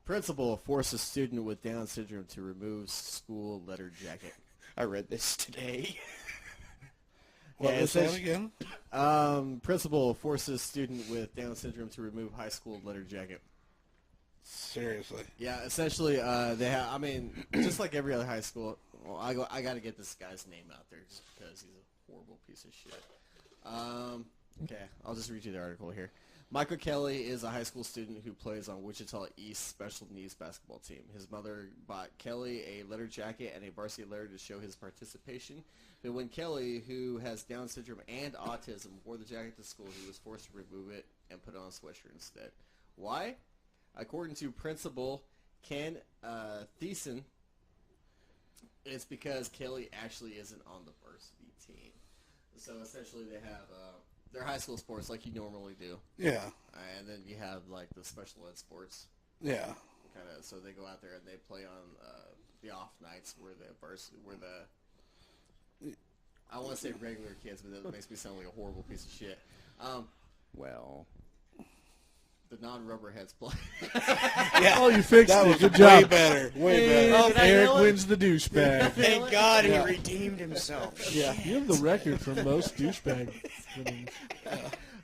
Principal forces student with Down syndrome to remove school letter jacket. I read this today. What Yeah, was that again? Principal forces student with Down syndrome to remove high school letter jacket. Seriously. Yeah, essentially, they have. I mean, just like every other high school. Well, I got to get this guy's name out there just because he's a horrible piece of shit. Okay, I'll just read you the article here. Michael Kelly is a high school student who plays on Wichita East special needs basketball team. His mother bought Kelly a letter jacket and a varsity letter to show his participation. But when Kelly, who has Down syndrome and autism, wore the jacket to school, he was forced to remove it and put on a sweatshirt instead. Why? According to Principal Ken Thiessen, it's because Kelly actually isn't on the varsity team. So essentially they have their high school sports like you normally do. Yeah. And then you have like the special ed sports. Yeah. Kind of. So they go out there and they play on the off nights where I want to say regular kids, but that makes me sound like a horrible piece of shit. Well, the non-rubberheads play. Yeah. Oh, you fixed That it. was Good way job. better. Way And better. Eric wins the douchebag. thank God Yeah. he redeemed himself. Yeah. You have the record for most douchebag winnings.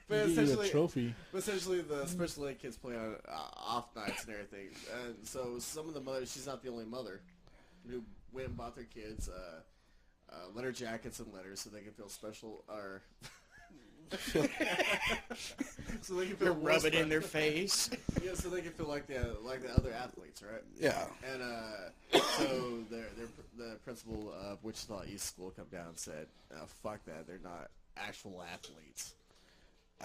But You get a trophy. essentially, the special ed kids play on off nights and everything. And so some of the mothers, she's not the only mother, who went and bought their kids letter jackets and letters so they can feel special, or so they can feel more Rub it in their face. Yeah, so they can feel like the other athletes, right? Yeah. And so the principal of Wichita East School come down and said, "Fuck that! They're not actual athletes,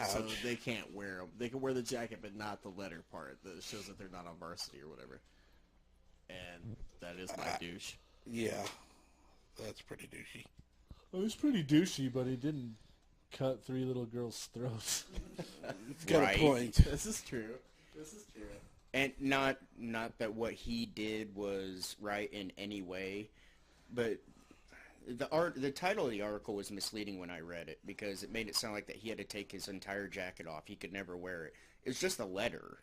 so Ouch. they can't wear them. They can wear the jacket, but not the letter part that shows that they're not on varsity or whatever." And that is my douche. Yeah. That's pretty douchey. Well, he was pretty douchey, but he didn't cut 3 little girls' throats. It's got Right. a point. This is true. And not that what he did was right in any way, but the title of the article was misleading when I read it because it made it sound like that he had to take his entire jacket off. He could never wear it. It was just a letter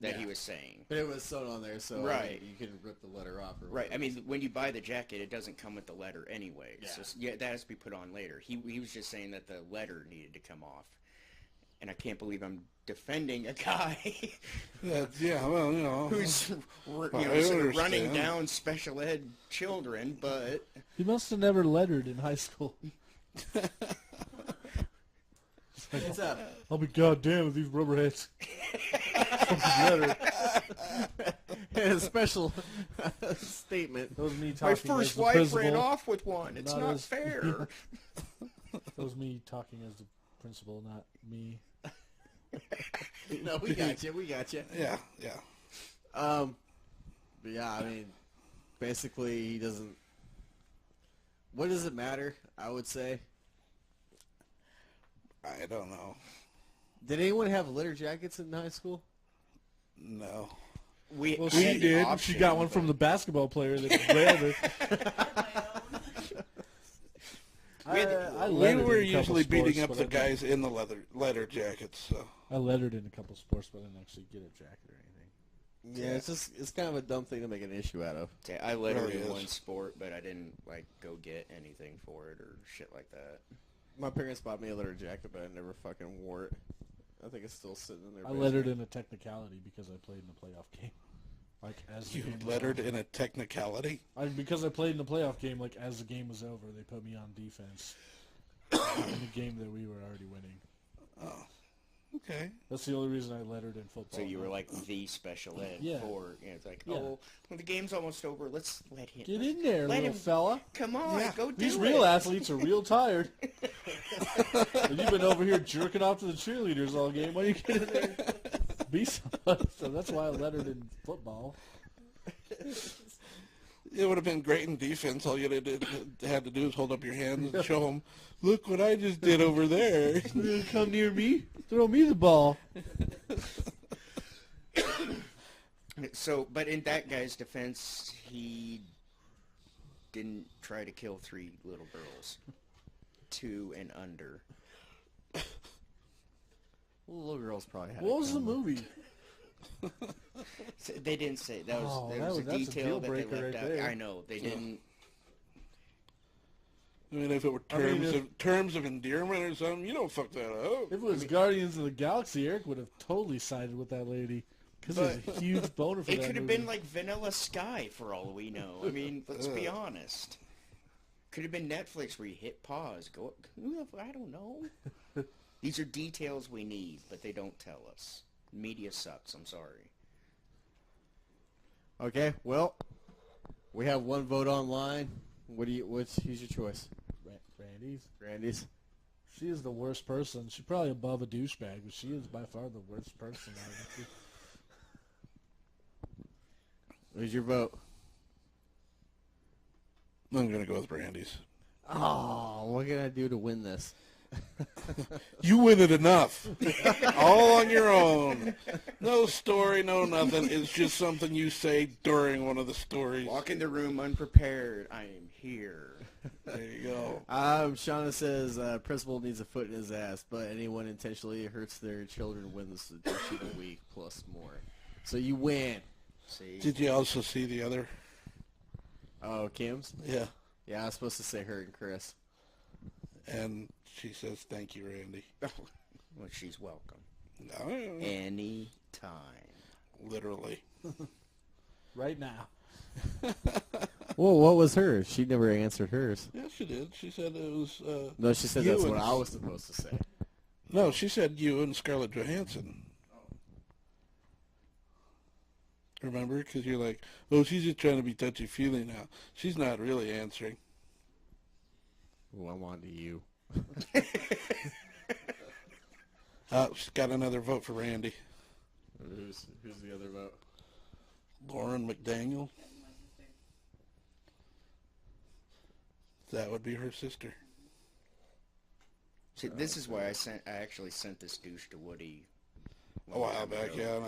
that he was saying. But it was sewn on there, so Right. you can rip the letter off. Or Right. whatever. I mean, when you buy the jacket, it doesn't come with the letter anyway. Yeah. So that has to be put on later. He was just saying that the letter needed to come off. And I can't believe I'm defending a guy Yeah, well, you know. who's I sort of running understand. down special ed children, but He must have never lettered in high school. What's up? I'll be goddamn with these rubberheads. Letter. A special statement. That was me my talking first as the wife principal. ran off with one. It's Not not as- fair. That was me talking as the principal, not me. No, we got you. Yeah. But yeah, I mean, basically, he doesn't. What does it matter? I would say. I don't know. Did anyone have letter jackets in high school? No. We Well, had she the did. option, She got one but- from the basketball player that bailed her. We lettered were in a couple usually sports, beating up but the I didn't- guys in the letter jackets, so. I lettered in a couple sports, but I didn't actually get a jacket or anything. Yeah, it's kind of a dumb thing to make an issue out of. Yeah, I lettered Really in is. one sport, but I didn't go get anything for it or shit like that. My parents bought me a letter jacket, but I never fucking wore it. I think it's still sitting in their I basement. lettered in a technicality because I played in a playoff game. Like as the You game was lettered over. in a technicality? Because I played in the playoff game, like as the game was over, they put me on defense in a game that we were already winning. Oh, okay. That's the only reason I lettered in football. So you were like the special ed Yeah. for, it's like, Yeah. oh, well, the gameme's almost over. Let's let him. Get in there, let little him- fella. Come on, Yeah. go do These it. real athletes are real tired. And you've been over here jerking off to the cheerleaders all game. Why don't you get in there and be somebody? So that's why I lettered in football. It would have been great in defense. All you had to do is hold up your hands and show them, look what I just did over there. Come near me. Throw me the ball. So, but in that guy's defense, he didn't try to kill 3 little girls. 2 and under. Little girls probably had. What was the movie? So they didn't say that was Oh, there was a that's a detail deal that they breaker left right out. there. I know they didn't. I mean, if it were I mean, terms of endearment or something, you don't fuck that up. If it was Guardians of the Galaxy, Eric would have totally sided with that lady. Because he's a huge boner for It that could have movie. been like Vanilla Sky for all we know. I mean, let's be honest. Could have been Netflix where you hit pause, go. I don't know. These are details we need, but they don't tell us. Media sucks. I'm sorry. Okay, well, we have one vote online. Who's your choice? Randy's. Randy's. She is the worst person. She's probably above a douchebag, but she is by far the worst person out of the two. Who's your vote? I'm going to go with Brandy's. Oh, what can I do to win this? You win it enough. All on your own. No story, no nothing. It's just something you say during one of the stories. Walk in the room unprepared. I am here. There you go. Shauna says principal needs a foot in his ass, but anyone intentionally hurts their children wins the dish of the week plus more. So you win. See, Did you also see the other? Oh, Kim's? Yeah. Yeah, I was supposed to say her and Chris. And she says, thank you, Randy. well, she's welcome. No, Any time. literally. Right now. Well, what was hers? She never answered hers. Yeah, she did. She said it was... No, she said You that's and- what I was supposed to say. No, she said you and Scarlett Johansson. Remember? Because you're like, oh, she's just trying to be touchy-feely now. She's not really answering. Ooh, I'm on to you. She's got another vote for Randy. Who's the other vote? Lauren McDaniel. That would be her sister. See, this is why I actually sent this douche to Woody. A while back, yeah. And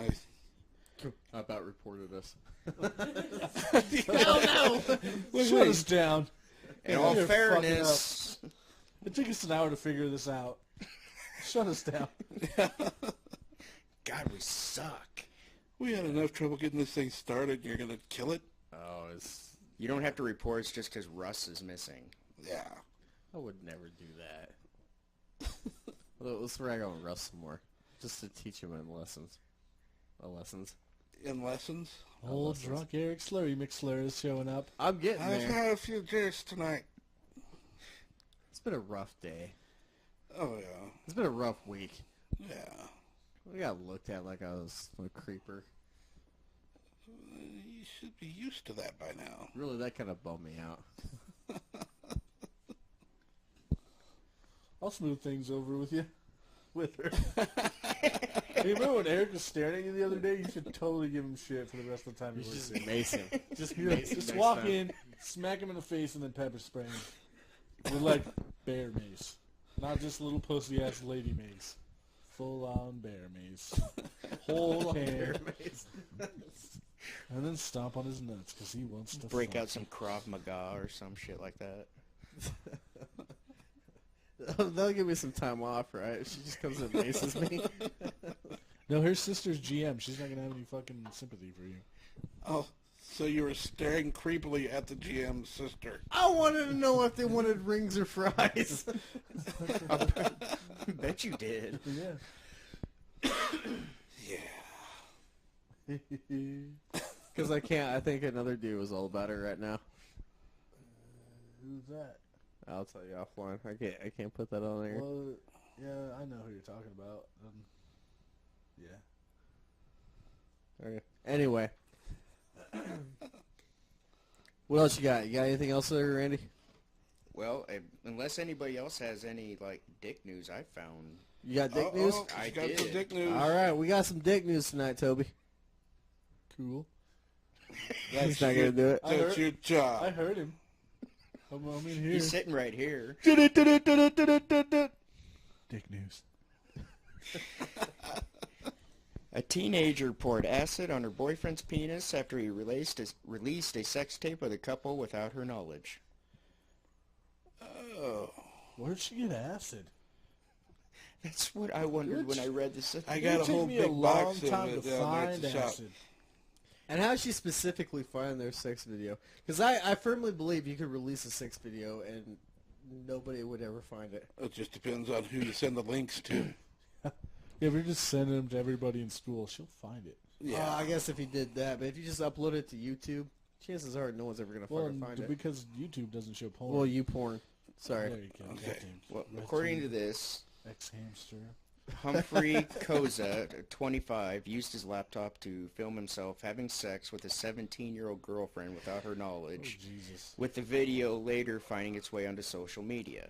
I about reported us. Shut us down. In all You're fairness, It took us an hour to figure this out. Shut us down. God, we suck. we had enough trouble getting this thing started. You're going to kill it? Oh, it's... You don't have to report. It's just because Russ is missing. Yeah. I would never do that. Let's rag on Russ some more. Just to teach him in lessons. Lessons. In lessons? Old drunk Eric Slurry McSlur is showing up. I'm getting I've there. had a few drinks tonight. It's been a rough day. Oh, yeah. It's been a rough week. Yeah. I got looked at like I was a creeper. You should be used to that by now. Really, that kind of bummed me out. I'll smooth things over with you. With her. Hey, remember when Eric was staring at you the other day? You should totally give him shit for the rest of the time You he works just here. mace him. Just You mace him just next walk time. in, smack him in the face, and then pepper spray him. With like bear mace. Not just little pussy-ass lady mace. Full-on bear mace. Whole can. And then stomp on his nuts because he wants to Break fuck. out some Krav Maga or some shit like that. That'll give me some time off, right? If she just comes and maces me. No, her sister's GM. She's not going to have any fucking sympathy for you. Oh, so you were staring creepily at the GM's sister. I wanted to know if they wanted rings or fries. Bet you did. Yeah. Yeah. Because I can't. I think another dude was all about her right now. Who's that? I'll tell you offline. I can't put that on there. Well, yeah, I know who you're talking about. Yeah. Okay. Anyway. What else you got? You got anything else there, Randy? Well, unless anybody else has any like dick news, I found. You got dick news? I got did. some dick news. All right, we got some dick news tonight, Toby. Cool. That's not gonna do it. That's your job. I heard him. I'm in here. He's sitting right here. Dick news. A teenager poured acid on her boyfriend's penis after he released a sex tape with a couple without her knowledge. Oh. Where'd she get acid? That's what I wondered when I read this. I got a It took whole me big a long box of time it to down there at find the shop. acid. And how did she specifically find their sex video? Because I firmly believe you could release a sex video and nobody would ever find it. It just depends on who you send the links to. Yeah, if you're just sending them to everybody in school, she'll find it. Yeah. I guess if you did that, but if you just upload it to YouTube, chances are no one's ever gonna Well, fucking find it. because YouTube doesn't show porn. Well, you porn. Sorry. There you go. Okay. Goddamn. Well, Red according to tube, this, ex-hamster. Humphrey Koza, 25, used his laptop to film himself having sex with a 17-year-old girlfriend without her Oh, knowledge, Jesus. with the video later finding its way onto social media.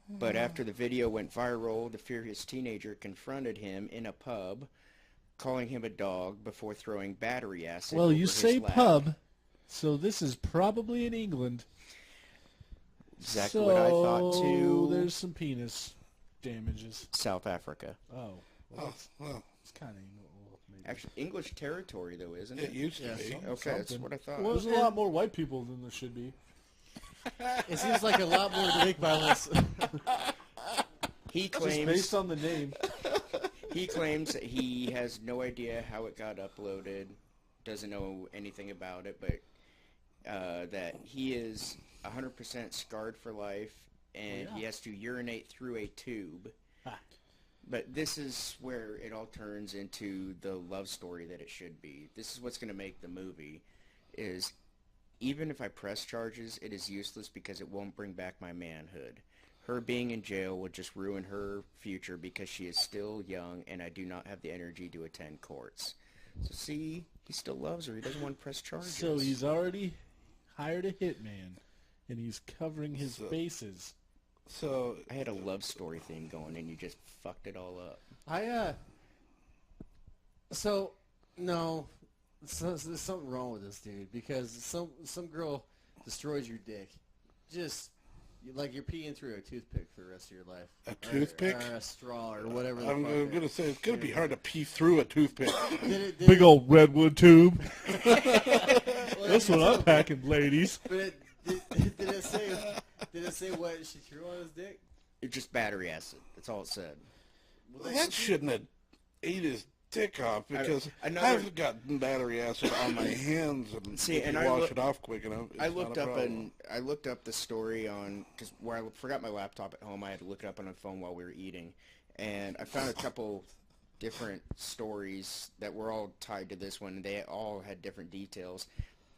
But after the video went viral, the furious teenager confronted him in a pub, calling him a dog before throwing battery acid Well, over you his say lap. pub, so this is probably in England. Exactly what I thought So too. there's some penis damages. South Africa. Oh, well, Oh, that's, well, it's kind of maybe. Actually, English territory, though, isn't it it? used to Yeah, be. Okay, that's something. what I thought. There's a lot more white people than there should be. It seems like a lot more dick violence. He Just claims based on the name. he claims that he has no idea how it got uploaded, doesn't know anything about it, but that he is 100% scarred for life, and he has to urinate through a tube. Ah. But this is where it all turns into the love story that it should be. This is what's going to make the movie, is even if I press charges, it is useless because it won't bring back my manhood. Her being in jail would just ruin her future because she is still young and I do not have the energy to attend courts. So see, he still loves her. He doesn't want to press charges. So he's already hired a hitman, and he's covering his bases. So, I had a love story theme going and you just fucked it all up. No, there's something wrong with this dude because some girl destroys your dick, just like you're peeing through a toothpick for the rest of your life. A toothpick? or a straw, or whatever. The I'm fuck going to say it's going to be hard to pee through a toothpick. Did Big old redwood tube. well, That's what I'm packing, ladies. But did it say what she threw on his dick? It's just battery acid. That's all it said. That shouldn't have ate his dick off because another- I've gotten battery acid on my hands and See, if and you I wash look- it off quick enough. It's I not looked a up problem. I looked up the story on because where I forgot my laptop at home. I had to look it up on the phone while we were eating, and I found a couple different stories that were all tied to this one. And they all had different details.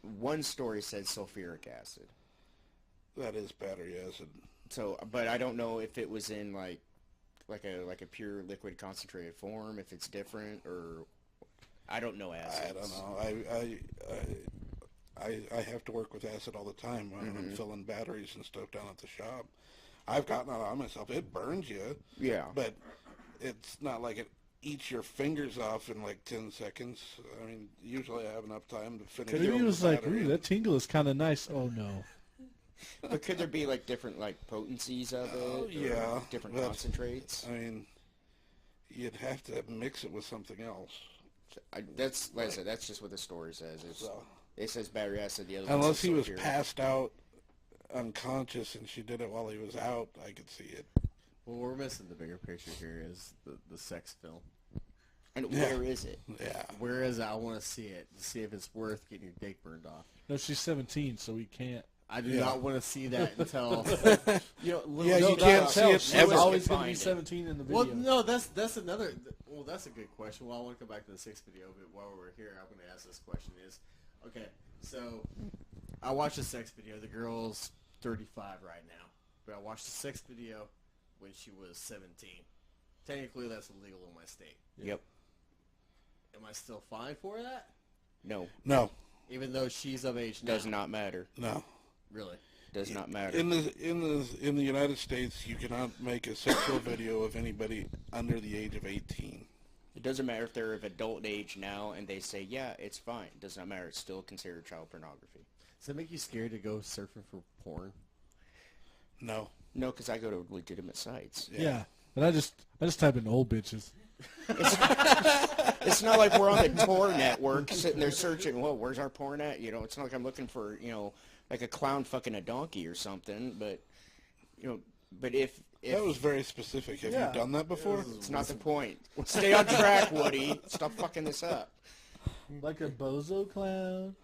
One story said sulfuric acid. That is battery acid. So, but I don't know if it was in like a pure liquid concentrated form. If it's different or I don't know acids. I don't know. I have to work with acid all the time when I'm filling batteries and stuff down at the shop. I've gotten it on myself. It burns you. Yeah. But it's not like it eats your fingers off in like 10 seconds. I mean, usually I have enough time to finish. Maybe he filling was the like, battery ooh, that tingle is kind of nice. Oh, no. But could there be like different like potencies of it? or yeah, different but- concentrates. I mean, you'd have to mix it with something else. That's like I said. That's just what the story says. So, It says battery acid. The other one unless says he was sulfuric. passed out unconscious and she did it while he was out, I could see it. Well, we're missing the bigger picture here is the sex film. And Yeah. where is it? Yeah. Where is it? I want to see it to see if it's worth getting your dick burned off. No, she's 17, so he can't. I do not want to see that until Yeah, No, you can't see it She's ever. always going to Find be it. 17 in the video. Well, no, that's another. Well, that's a good question. Well, I want to come back to the sixth video, but while we're here, I'm going to ask this question: Is okay? So, I watched the sex video. The girl's 35 right now, but I watched the sex video when she was 17. Technically, that's illegal in my state. Yep. Am I still fine for that? No. No, Even though she's of age now? Does not matter. no. Really? Does not matter. In the United States, you cannot make a sexual video of anybody under the age of 18. It doesn't matter if they're of adult age now and they say, yeah, it's fine. It does not matter. It's still considered child pornography. Does it make you scared to go surfing for porn? No. No, because I go to legitimate sites. Yeah. But I just type in old bitches. It's not like we're on the Tor network sitting there searching, well, where's our porn at? You know, it's not like I'm looking for, you know, like a clown fucking a donkey or something. But, you know, but if That was very specific. Have Yeah. you done that before? it's not the point. Stay on track, Woody. Stop fucking this up. Like a bozo clown.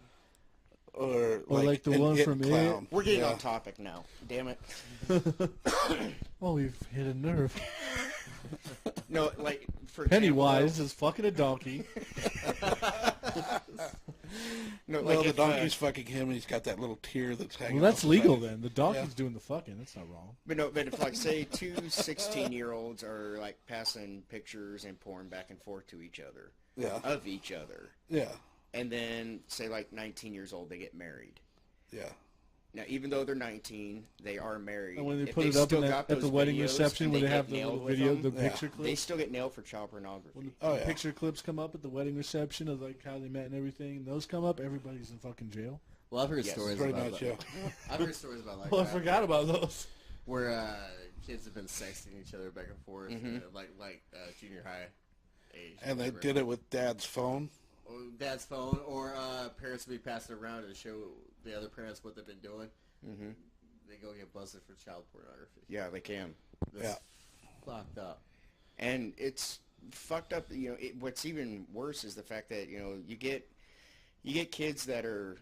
Or like the an one it from It. clown. We're getting Yeah. off topic now. Damn it. Oh, we've hit a nerve. No, like, for Pennywise is fucking a donkey. No, Well, like the if, donkey's fucking him, and he's got that little tear that's hanging. Well, that's off the legal side. then. The donkey's doing the fucking. That's not wrong. But no, but if like say two 16-year-olds are like passing pictures and porn back and forth to each other, Yeah. of each other, Yeah. and then say like 19 years old they get married. Yeah. Now even though they're 19, they are married. And when they If put they've it up still in got at the those wedding videos reception and where they get have the nailed little with video, them, the picture they clips. still get nailed for child pornography. When the Oh, yeah. picture clips come up at the wedding reception of like how they met and everything, and those come up, everybody's in fucking jail. Well, I've heard Yes, stories Pretty about much, that. yeah. I've heard stories about like Well, I that, forgot about those. where kids have been sexting each other back and forth, like junior high age. And they whatever. did it with Dad's phone. Or dad's phone, or parents will be passing around to show the other parents what they've been doing. Mm-hmm. They go get busted for child pornography. Yeah, they can. That's fucked up. And it's fucked up. You know, what's even worse is the fact that you get kids that are,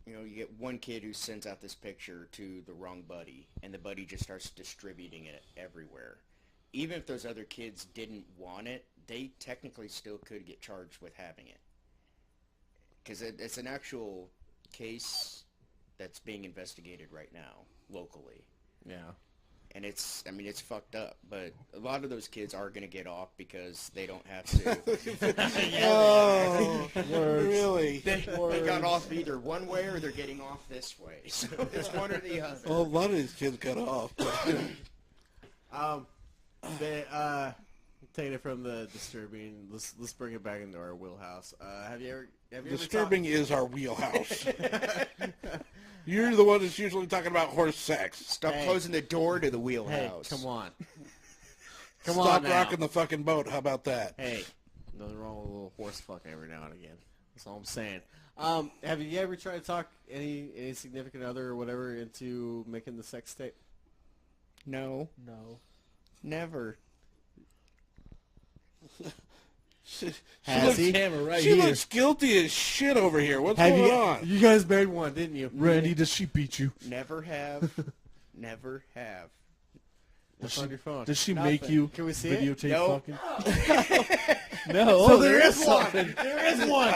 you get one kid who sends out this picture to the wrong buddy, and the buddy just starts distributing it everywhere. Even if those other kids didn't want it, they technically still could get charged with having it, because it's an actual case that's being investigated right now locally. Yeah. And it's fucked up, but a lot of those kids are going to get off because they don't have to. Oh, Words. really? They got off either one way or they're getting off this way. So it's one or the other. Well, a lot of these kids got off. Taking it from the disturbing, let's bring it back into our wheelhouse. Have you ever Disturbing is our wheelhouse. You're the one that's usually talking about horse sex. Stop Hey. closing the door to the Hey, wheelhouse. come on. Stop now. rocking the fucking boat. How about that? Hey, nothing wrong with a little horse fucking every now and again. That's all I'm saying. Have you ever tried to talk any significant other or whatever into making the sex tape? No, No. never. She Has looks, he? Camera right she here. looks guilty as shit over here. What's going on? You guys made one, didn't you? Randy, does she beat you? Never have. Never have. What's on your phone? Does she make you Can we see it? No. videotape fucking? No. So Oh, there is one. something. There is one.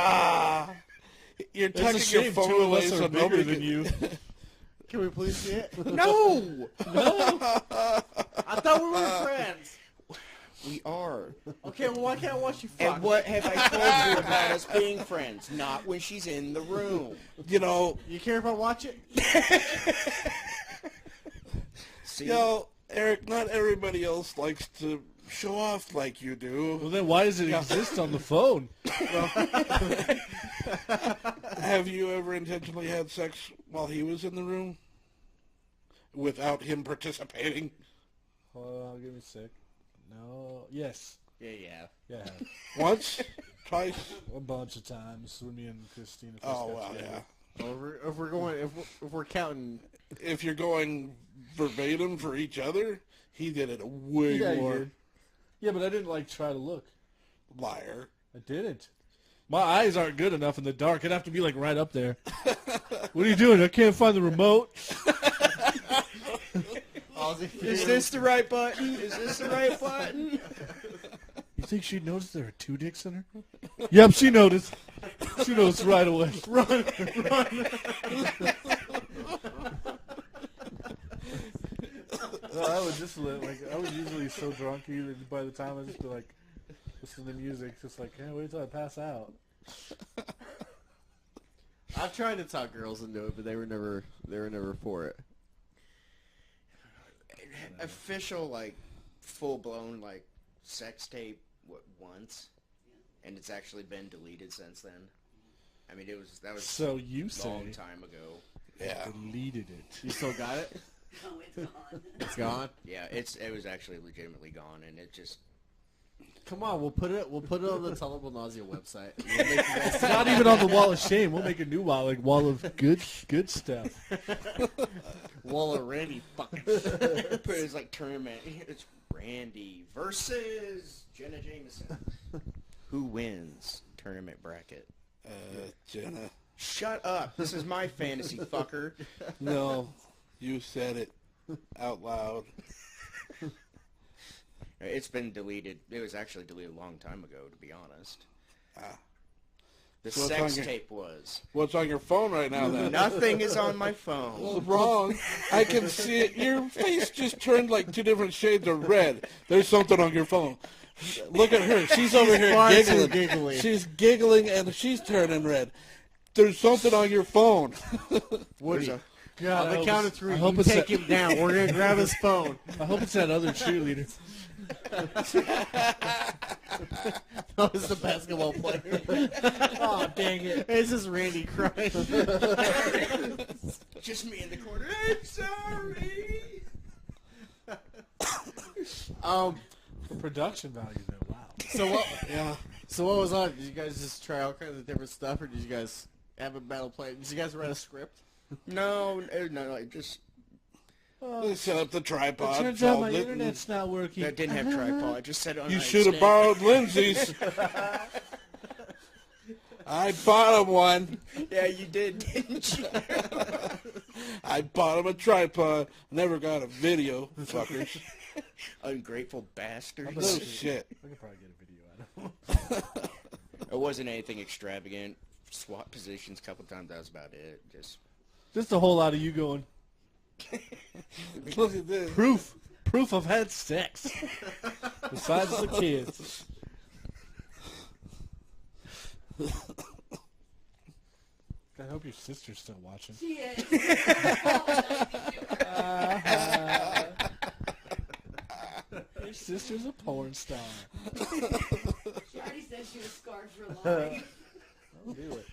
You're It's a tucking your shame phone two of away us so are bigger nobody than can... you. Can we please see it? No! I thought we were friends. We are. Okay, well, why can't I watch you fuck? And what have I told you about us being friends? Not when she's in the room. You know, You care if I watch it? See? Eric, not everybody else likes to show off like you do. Well, then why does it exist on the phone? Have you ever intentionally had sex while he was in the room? Without him participating? Hold on, give me a sec. No. Yes. Yeah. Yeah. Once? Twice? A bunch of times when me and Christina first Oh, got well, together. yeah. If we're counting, If you're going verbatim for each other, he did it way Yeah, you more. did. Yeah, but I didn't try to look. Liar. I didn't. My eyes aren't good enough in the dark. It'd have to be like right up there. What are you doing? I can't find the remote. Is this the right button? Is this the right button? You think she'd notice there are 2 dicks in her? Yep, she noticed. She noticed right away. Run. No, I would just I was usually so drunk either by the time I just be like listening to music, just like, hey, wait till I pass out. I've tried to talk girls into it, but they were never for it. Official, like, full-blown, like, sex tape, once? And it's actually been deleted since then. I mean, that was So you a long say time ago. Yeah. deleted it. You still got it? No, it's gone. It's gone. Yeah, it was actually legitimately gone, and it just... Come on, we'll put it on the Tolerable Nausea website. We'll make you guys It's not even on the wall of shame. We'll make a new wall, like wall of good stuff. wall of Randy fucking. It was like tournament. It's Randy versus Jenna Jameson. Who wins tournament bracket? Jenna. Shut up. This is my fantasy, fucker. No, you said it out loud. It's been deleted. It was actually deleted a long time ago, to be honest. The So it's sex on your- tape was. What's on your phone right now, then? Nothing is on my phone. Wrong. I can see it. Your face just turned like 2 different shades of red. There's something on your phone. Look at her. She's over here far too giggling. giggly. She's giggling and she's turning red. There's something on your phone. Woody, God, on the count of 3, I you hope it's take him down. We're gonna grab his phone. I hope it's that other cheerleader. That was the basketball player. Oh, dang it. It's just Randy crying. Just me in the corner. I'm sorry. The production value, though, wow. So what? Yeah. So what was on? Did you guys just try all kinds of different stuff, or did you guys have a battle plan? Did you guys write a script? No, just They set up the tripod. Turns out my solved it, internet's not working. that didn't have tripod. I just said it on You my should have stand. borrowed Lindsay's. I bought him one. Yeah, you did, didn't you? I bought him a tripod. Never got a video, fuckers. Ungrateful bastard. No shit. I could probably get a video out of him. It wasn't anything extravagant. Swap positions a couple times. That was about it. Just a whole lot of you going, Look at this. proof I've had sex. Besides the kids. I hope your sister's still watching. She is. Your sister's a porn star. She already said she was scarred for life. I'll do it.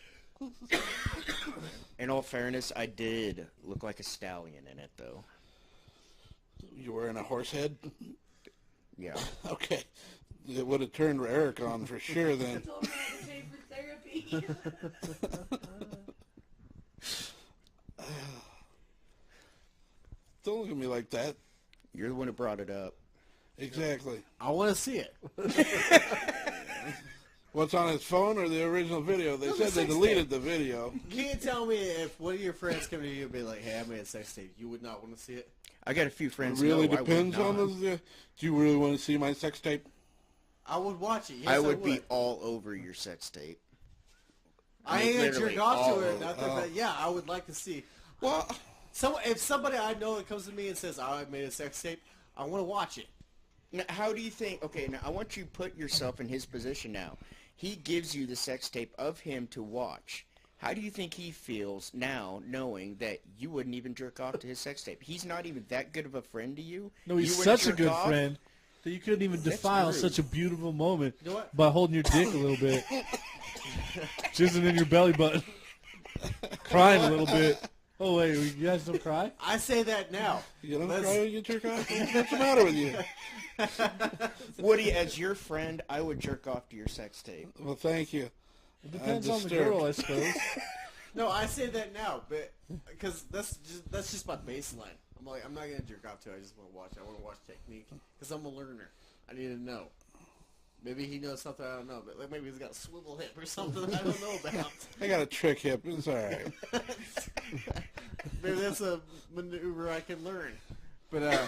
In all fairness, I did look like a stallion in it, though. You wearing a horse head? Yeah. Okay. It would have turned Eric on for sure then. Told me I had to pay for therapy. Don't look at me like that. You're the one who brought it up. Exactly. I want to see it. What's on his phone or the original video? They No, said the they sex deleted the video. Can you tell me if one of your friends come to you and be like, "Hey, I made a sex tape," you would not want to see it? I got a few It friends. really no, I would depends on not. the. Do you really want to see my sex tape? I would watch it. Yes, I would be all over your sex tape. I ain't gonna literally jerk off all to it. over. Nothing, but yeah, I would like to see. Well, So if somebody I know that comes to me and says, "I made a sex tape," I want to watch it. Now, how do you think? Okay, now I want you to put yourself in his position now. He gives you the sex tape of him to watch. How do you think he feels now, knowing that you wouldn't even jerk off to his sex tape? He's not even that good of a friend to you. No, he's You wouldn't such a jerk good off? friend that you couldn't even That's defile rude. such a beautiful moment You know what? by holding your dick a little bit. Jizzing in your belly button. Crying a little bit. Oh, wait, you guys don't cry? I say that now. you don't Let's- cry when you jerk off? What's the matter with you? Woody, as your friend, I would jerk off to your sex tape. Well, thank you. It depends on the disturbed. girl, I suppose. No, I say that now, but because that's just my baseline. I'm like, I'm not gonna jerk off to it. I just want to watch. I want to watch technique because I'm a learner. I need to know. Maybe he knows something I don't know, but like maybe he's got a swivel hip or something I don't know about. I got a trick hip. It's all right. Maybe that's a maneuver I can learn. But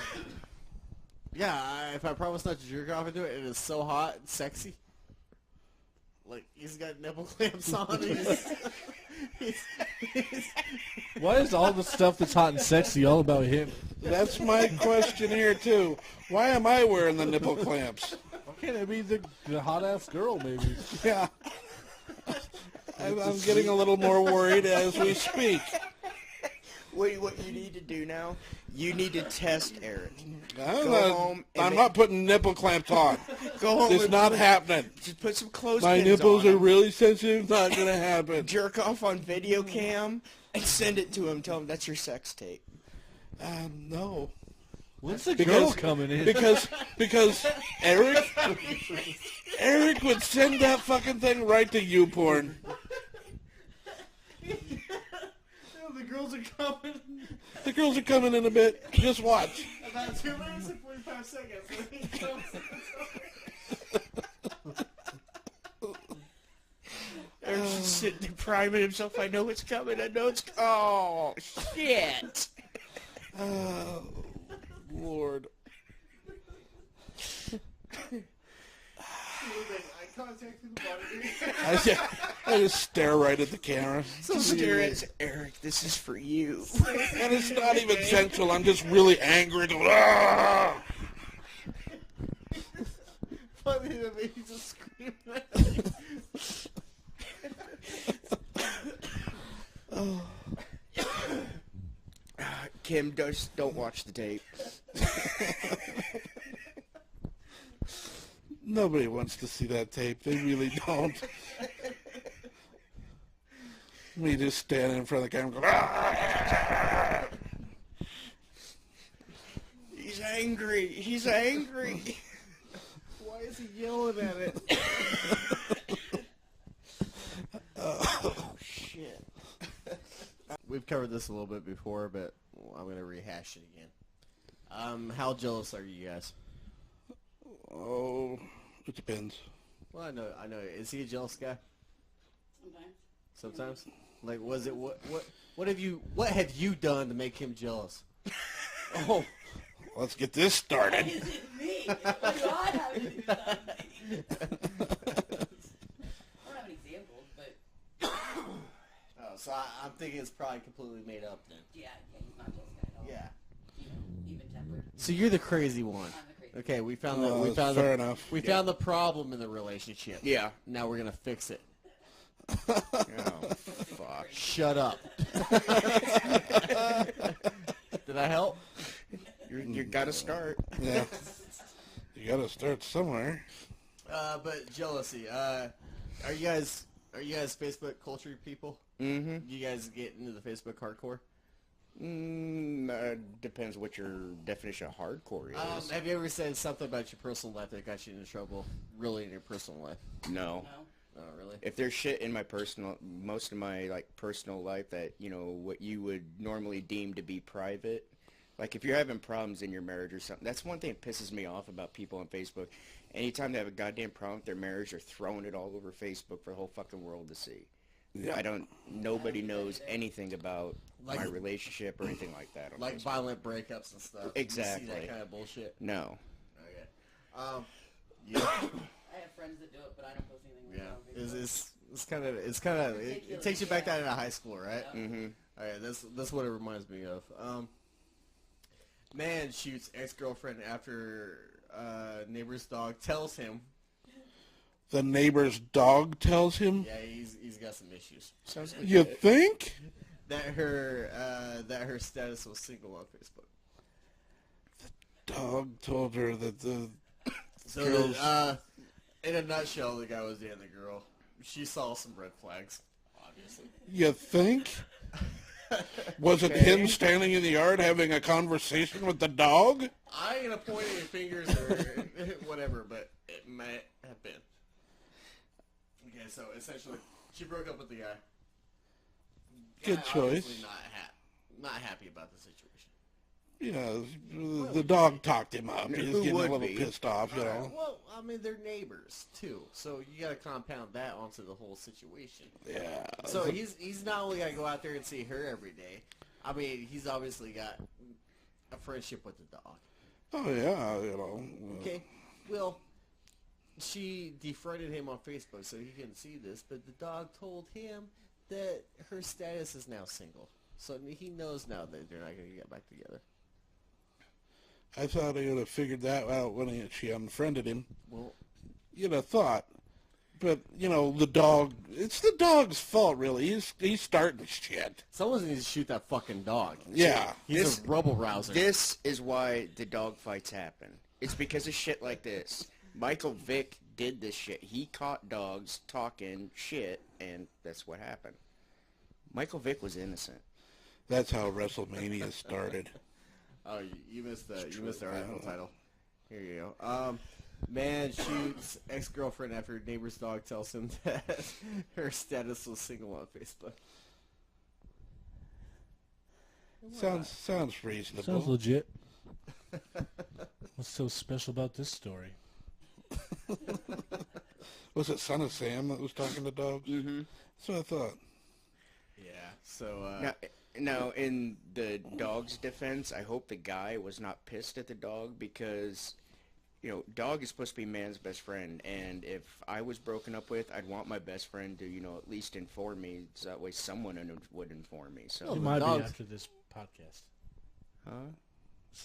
yeah, if I promise not to jerk off into it, it is so hot and sexy. Like he's got nipple clamps on. He's Why is all the stuff that's hot and sexy all about him? That's my question here too. Why am I wearing the nipple clamps? Okay, that means the hot-ass girl, maybe. Yeah. I'm getting a little more worried as we speak. Wait, what you need to do now? You need to test Eric. I'm not putting nipple clamps on. Go home. It's not happening. Just put some clothespins My nipples on are him. really sensitive. Not gonna happen. Jerk off on video cam and send it to him. Tell him that's your sex tape. No. When's the girl coming in? Because Eric would send that fucking thing right to YouPorn. the girls are coming. The girls are coming in a bit. Just watch. About 2 minutes and 45 seconds. Eric's just sitting there priming himself. I know it's coming. I know it's... Oh, shit. Oh, Lord. Eye contact through the body. I just stare right at the camera. So stare at Eric. This is for you. And it's not even sensual. I'm just really angry. Ah! Funny that made you just scream at me. Kim, don't watch the tape. Nobody wants to see that tape. They really don't. Me just standing in front of the camera going, ah! He's angry. He's angry. Why is he yelling at it? Oh, shit. We've covered this a little bit before, but I'm going to rehash it again. How jealous are you guys? Oh, it depends. Well, I know. Is he a jealous guy? Sometimes. Sometimes? Like, was it, what have you done to make him jealous? Oh, let's get this started. Is it me? What do I have to do with that? I don't have any examples, but Oh, so I'm thinking it's probably completely made up then. yeah, he's not jealous guy at all. Yeah. You know, even tempered. So you're the crazy one. I'm the crazy. Okay, we found Fair enough. We found the problem in the relationship. Yeah. Now we're gonna fix it. Oh, fuck. Shut up. Did I help? You gotta start. Yeah. You gotta start somewhere. But jealousy. Are you guys Facebook culture people? Mm-hmm. Do you guys get into the Facebook hardcore? Depends what your definition of hardcore is. Have you ever said something about your personal life that got you into trouble? Really, in your personal life? No. No. Oh, really? If there's shit in my most of my personal life that, what you would normally deem to be private, like if you're having problems in your marriage or something, that's one thing that pisses me off about people on Facebook. Anytime they have a goddamn problem with their marriage, they're throwing it all over Facebook for the whole fucking world to see. Yeah. Nobody knows anything about Like- my relationship or anything like that on Like Facebook. violent breakups and stuff. Exactly. You see that kind of bullshit? No. Okay. Yeah. I have friends that do it, but I don't post anything. Yeah. Like that on Facebook. It's kind of it takes you back down to high school, right? Yeah. Mm-hmm. All right, that's what it reminds me of. Man shoots ex-girlfriend after neighbor's dog tells him. The neighbor's dog tells him. Yeah, he's got some issues. Sounds like You think? That her status was single on Facebook. Dog told her that the So girls. in a nutshell, the guy was dating the girl. She saw some red flags, obviously. You think? Was it him standing in the yard having a conversation with the dog? I ain't gonna point any fingers or whatever, but it might have been. Okay, so essentially, she broke up with the guy. Good Guy choice. obviously not happy about the situation. You know, the dog talked him up. He was Who getting a would little be? pissed off, you know. Well, I mean, they're neighbors too, so you got to compound that onto the whole situation. Yeah. So he's not only got to go out there and see her every day. I mean, he's obviously got a friendship with the dog. Oh yeah, you know. Okay, well, she defriended him on Facebook, so he couldn't see this. But the dog told him that her status is now single, so he knows now that they're not going to get back together. I thought he would have figured that out when she unfriended him. Well, You'd have thought. But, you know, the dog, it's the dog's fault, really. He's starting shit. someone needs to shoot that fucking dog. Yeah. He's a rubble rouser. This is why the dog fights happen. It's because of shit like this. Michael Vick did this shit. He caught dogs talking shit, and that's what happened. Michael Vick was innocent. That's how WrestleMania started. Oh, you missed the article title. Here you go. Man shoots ex-girlfriend after neighbor's dog tells him that her status was single on Facebook. Sounds reasonable. Sounds legit. What's so special about this story? Was it Son of Sam that was talking to dogs? Mm-hmm. That's what I thought. Yeah. So Now, in the dog's defense, I hope the guy was not pissed at the dog because, you know, dog is supposed to be man's best friend, and if I was broken up with, I'd want my best friend to, you know, at least inform me, so that way someone would inform me. So, It might be dogs- after this podcast. huh?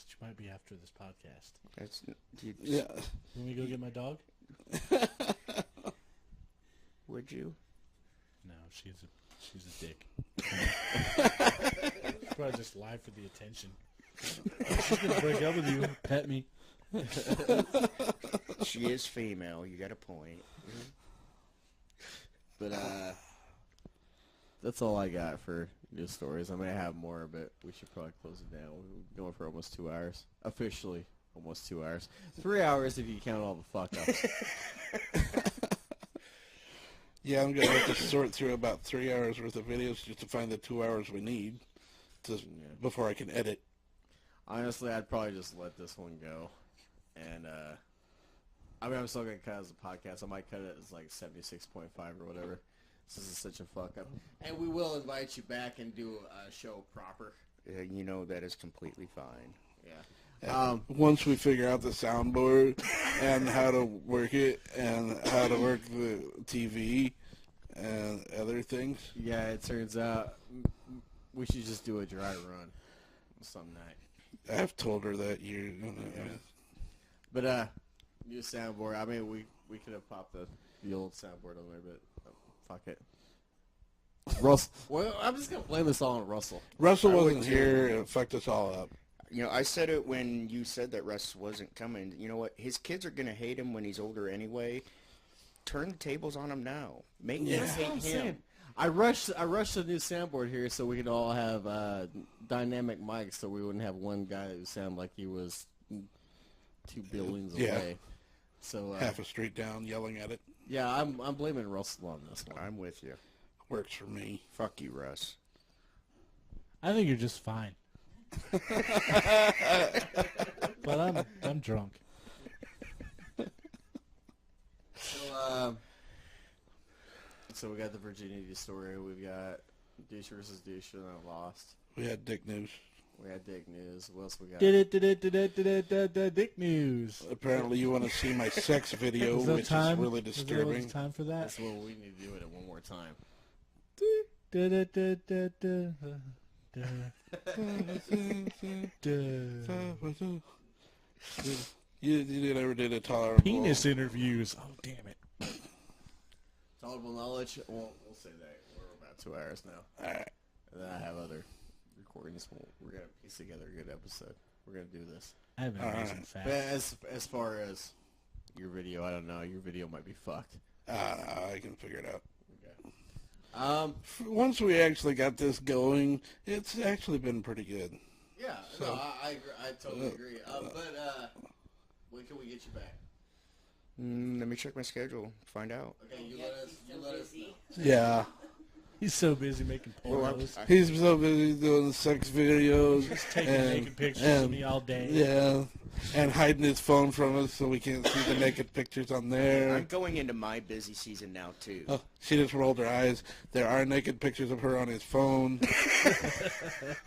You might be after this podcast. That's you, Yeah. Let me go get my dog? Would you? No, she's a dick. Probably just lie for the attention. She's gonna break up with you. Pet me. She is female. You got a point. but that's all I got for news stories. I may have more, but we should probably close it down. We're going for almost 2 hours. Officially, almost 2 hours. 3 hours if you count all the fuck ups. Yeah, I'm going to have to sort through about 3 hours worth of videos just to find the 2 hours we need before I can edit. Honestly, I'd probably just let this one go. And, I mean, I'm still going to cut it as a podcast. I might cut it as like 76.5 or whatever. This is such a fuck up. And we will invite you back and do a show proper. You know that is completely fine. Yeah. Once we figure out the soundboard and how to work it and how to work the TV and other things. Yeah, it turns out we should just do a dry run some night. I've told her that you know. But, new soundboard. I mean, we could have popped the old soundboard on there, but fuck it. Russell. Well, I'm just going to blame this all on Russell. Russell I would wasn't too. here. It fucked us all up. You know, I said it when you said that Russ wasn't coming. You know what? His kids are going to hate him when he's older anyway. Turn the tables on him now. Make them That's what I'm hate saying. him. I rushed the new soundboard here so we could all have dynamic mics so we wouldn't have one guy who sounded like he was 2 buildings away. So Half a street down, yelling at it. yeah, I'm blaming Russell on this one. I'm with you. Works for me. Fuck you, Russ. I think you're just fine. But I'm drunk. So we got the virginity story. We've got douche versus douche, and I lost. We had dick news. We had dick news. What else we got? Dick news. Apparently you want to see my sex video, Is that which time? is really Is disturbing. there time for that? That's what we need to do it one more time. You never did a tolerable Penis interviews. Oh, damn it. Tolerable knowledge. We'll say that we're about 2 hours now. All right. And then I have other recordings. We're gonna piece together a good episode. We're gonna do this. I have an amazing But fact. as far as your video, I don't know. Your video might be fucked. I can figure it out. Okay. Once we actually got this going, it's actually been pretty good. Yeah. So- No, I agree. I totally agree. But when can we get you back? Let me check my schedule. Find out. Okay, you let us know. Yeah. He's so busy making pornos. He's so busy doing sex videos. Just taking naked pictures of me all day. Yeah, and hiding his phone from us so we can't see the naked pictures on there. I'm going into my busy season now, too. Oh, she just rolled her eyes. There are naked pictures of her on his phone.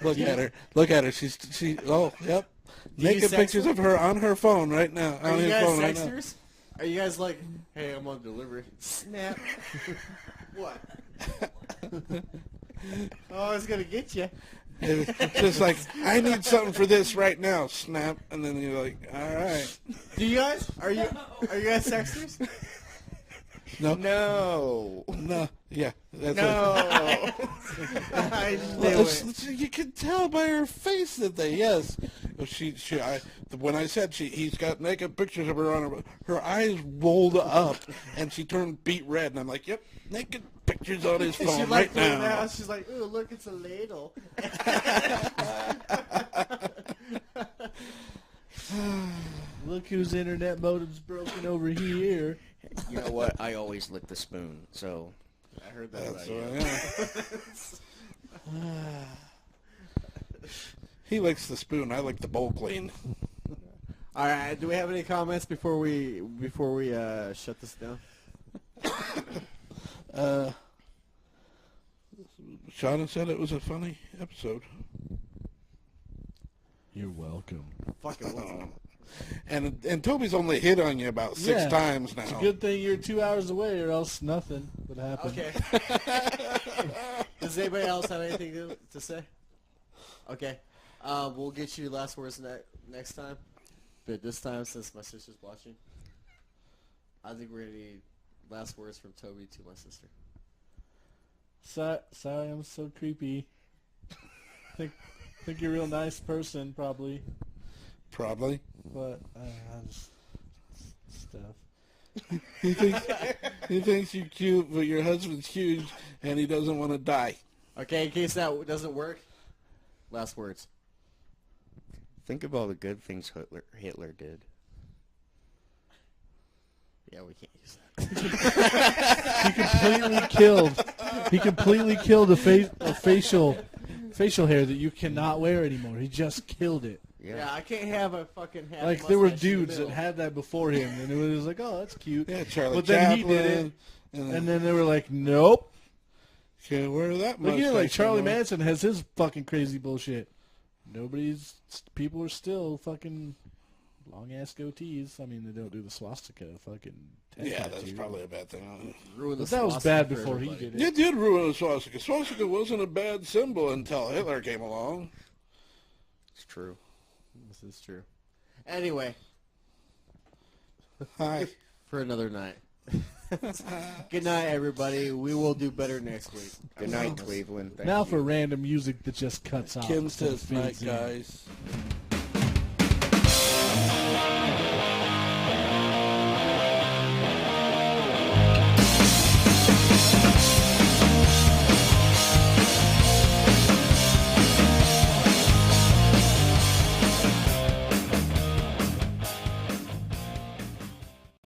Look at her. Look at her. Oh, yep. Naked pictures of her on her phone right now. Are On you his guys phone right now. sexters? Are you guys like, hey, I'm on delivery? Snap. What? Oh, it's gonna get you. It's just like, I need something for this right now. Snap, and then you're like, all right. Do you guys? Are you guys sexters? No, No. yeah, that's No. I knew Well, it. you can tell by her face that yes. When I said he's got naked pictures of her on her eyes rolled up, and she turned beet red, and I'm like, yep, naked pictures on his She phone like right in the now. house. She's like, ooh, look, it's a ladle. Look whose internet modem's broken over here. You know what? I always lick the spoon, so... I heard that That's about you. He likes the spoon. I like the bowl clean. All right. Do we have any comments before we shut this down? Shauna said it was a funny episode. You're welcome. Fucking welcome. And Toby's only hit on you about six times now. It's a good thing you're 2 hours away, or else nothing would happen. Okay. Does anybody else have anything to say? Okay. We'll get you last words next time. But this time, since my sister's watching, I think we're going to need last words from Toby to my sister. Sorry, I'm so creepy. think you're a real nice person, probably. Probably. But I just stuff. He thinks you're cute, but your husband's huge, and he doesn't want to die. Okay, in case that doesn't work, last words. Think of all the good things Hitler did. Yeah, we can't use that. He completely killed a facial hair that you cannot wear anymore. He just killed it. Yeah, I can't have a fucking half Like, there were mustache in the dudes that middle. had that before him, and it was like, oh, that's cute. Yeah, Charlie But then Chaplin. he did it, and then they were like, nope. Can't wear that much. Look at it, like Charlie Manson has his fucking crazy bullshit. People are still fucking long-ass goatees. I mean, they don't do the swastika fucking Yeah, that's tattoo. probably a bad thing. Ruin the But that was swastika bad for before he everybody. did it. It did ruin the swastika. Swastika wasn't a bad symbol until Hitler came along. It's true. This is true. Anyway, Hi. for another night. Good night, everybody. We will do better next week. Good night, Cleveland. Thank Now you. for random music that just cuts off. Kim instead of says night, fades in. guys.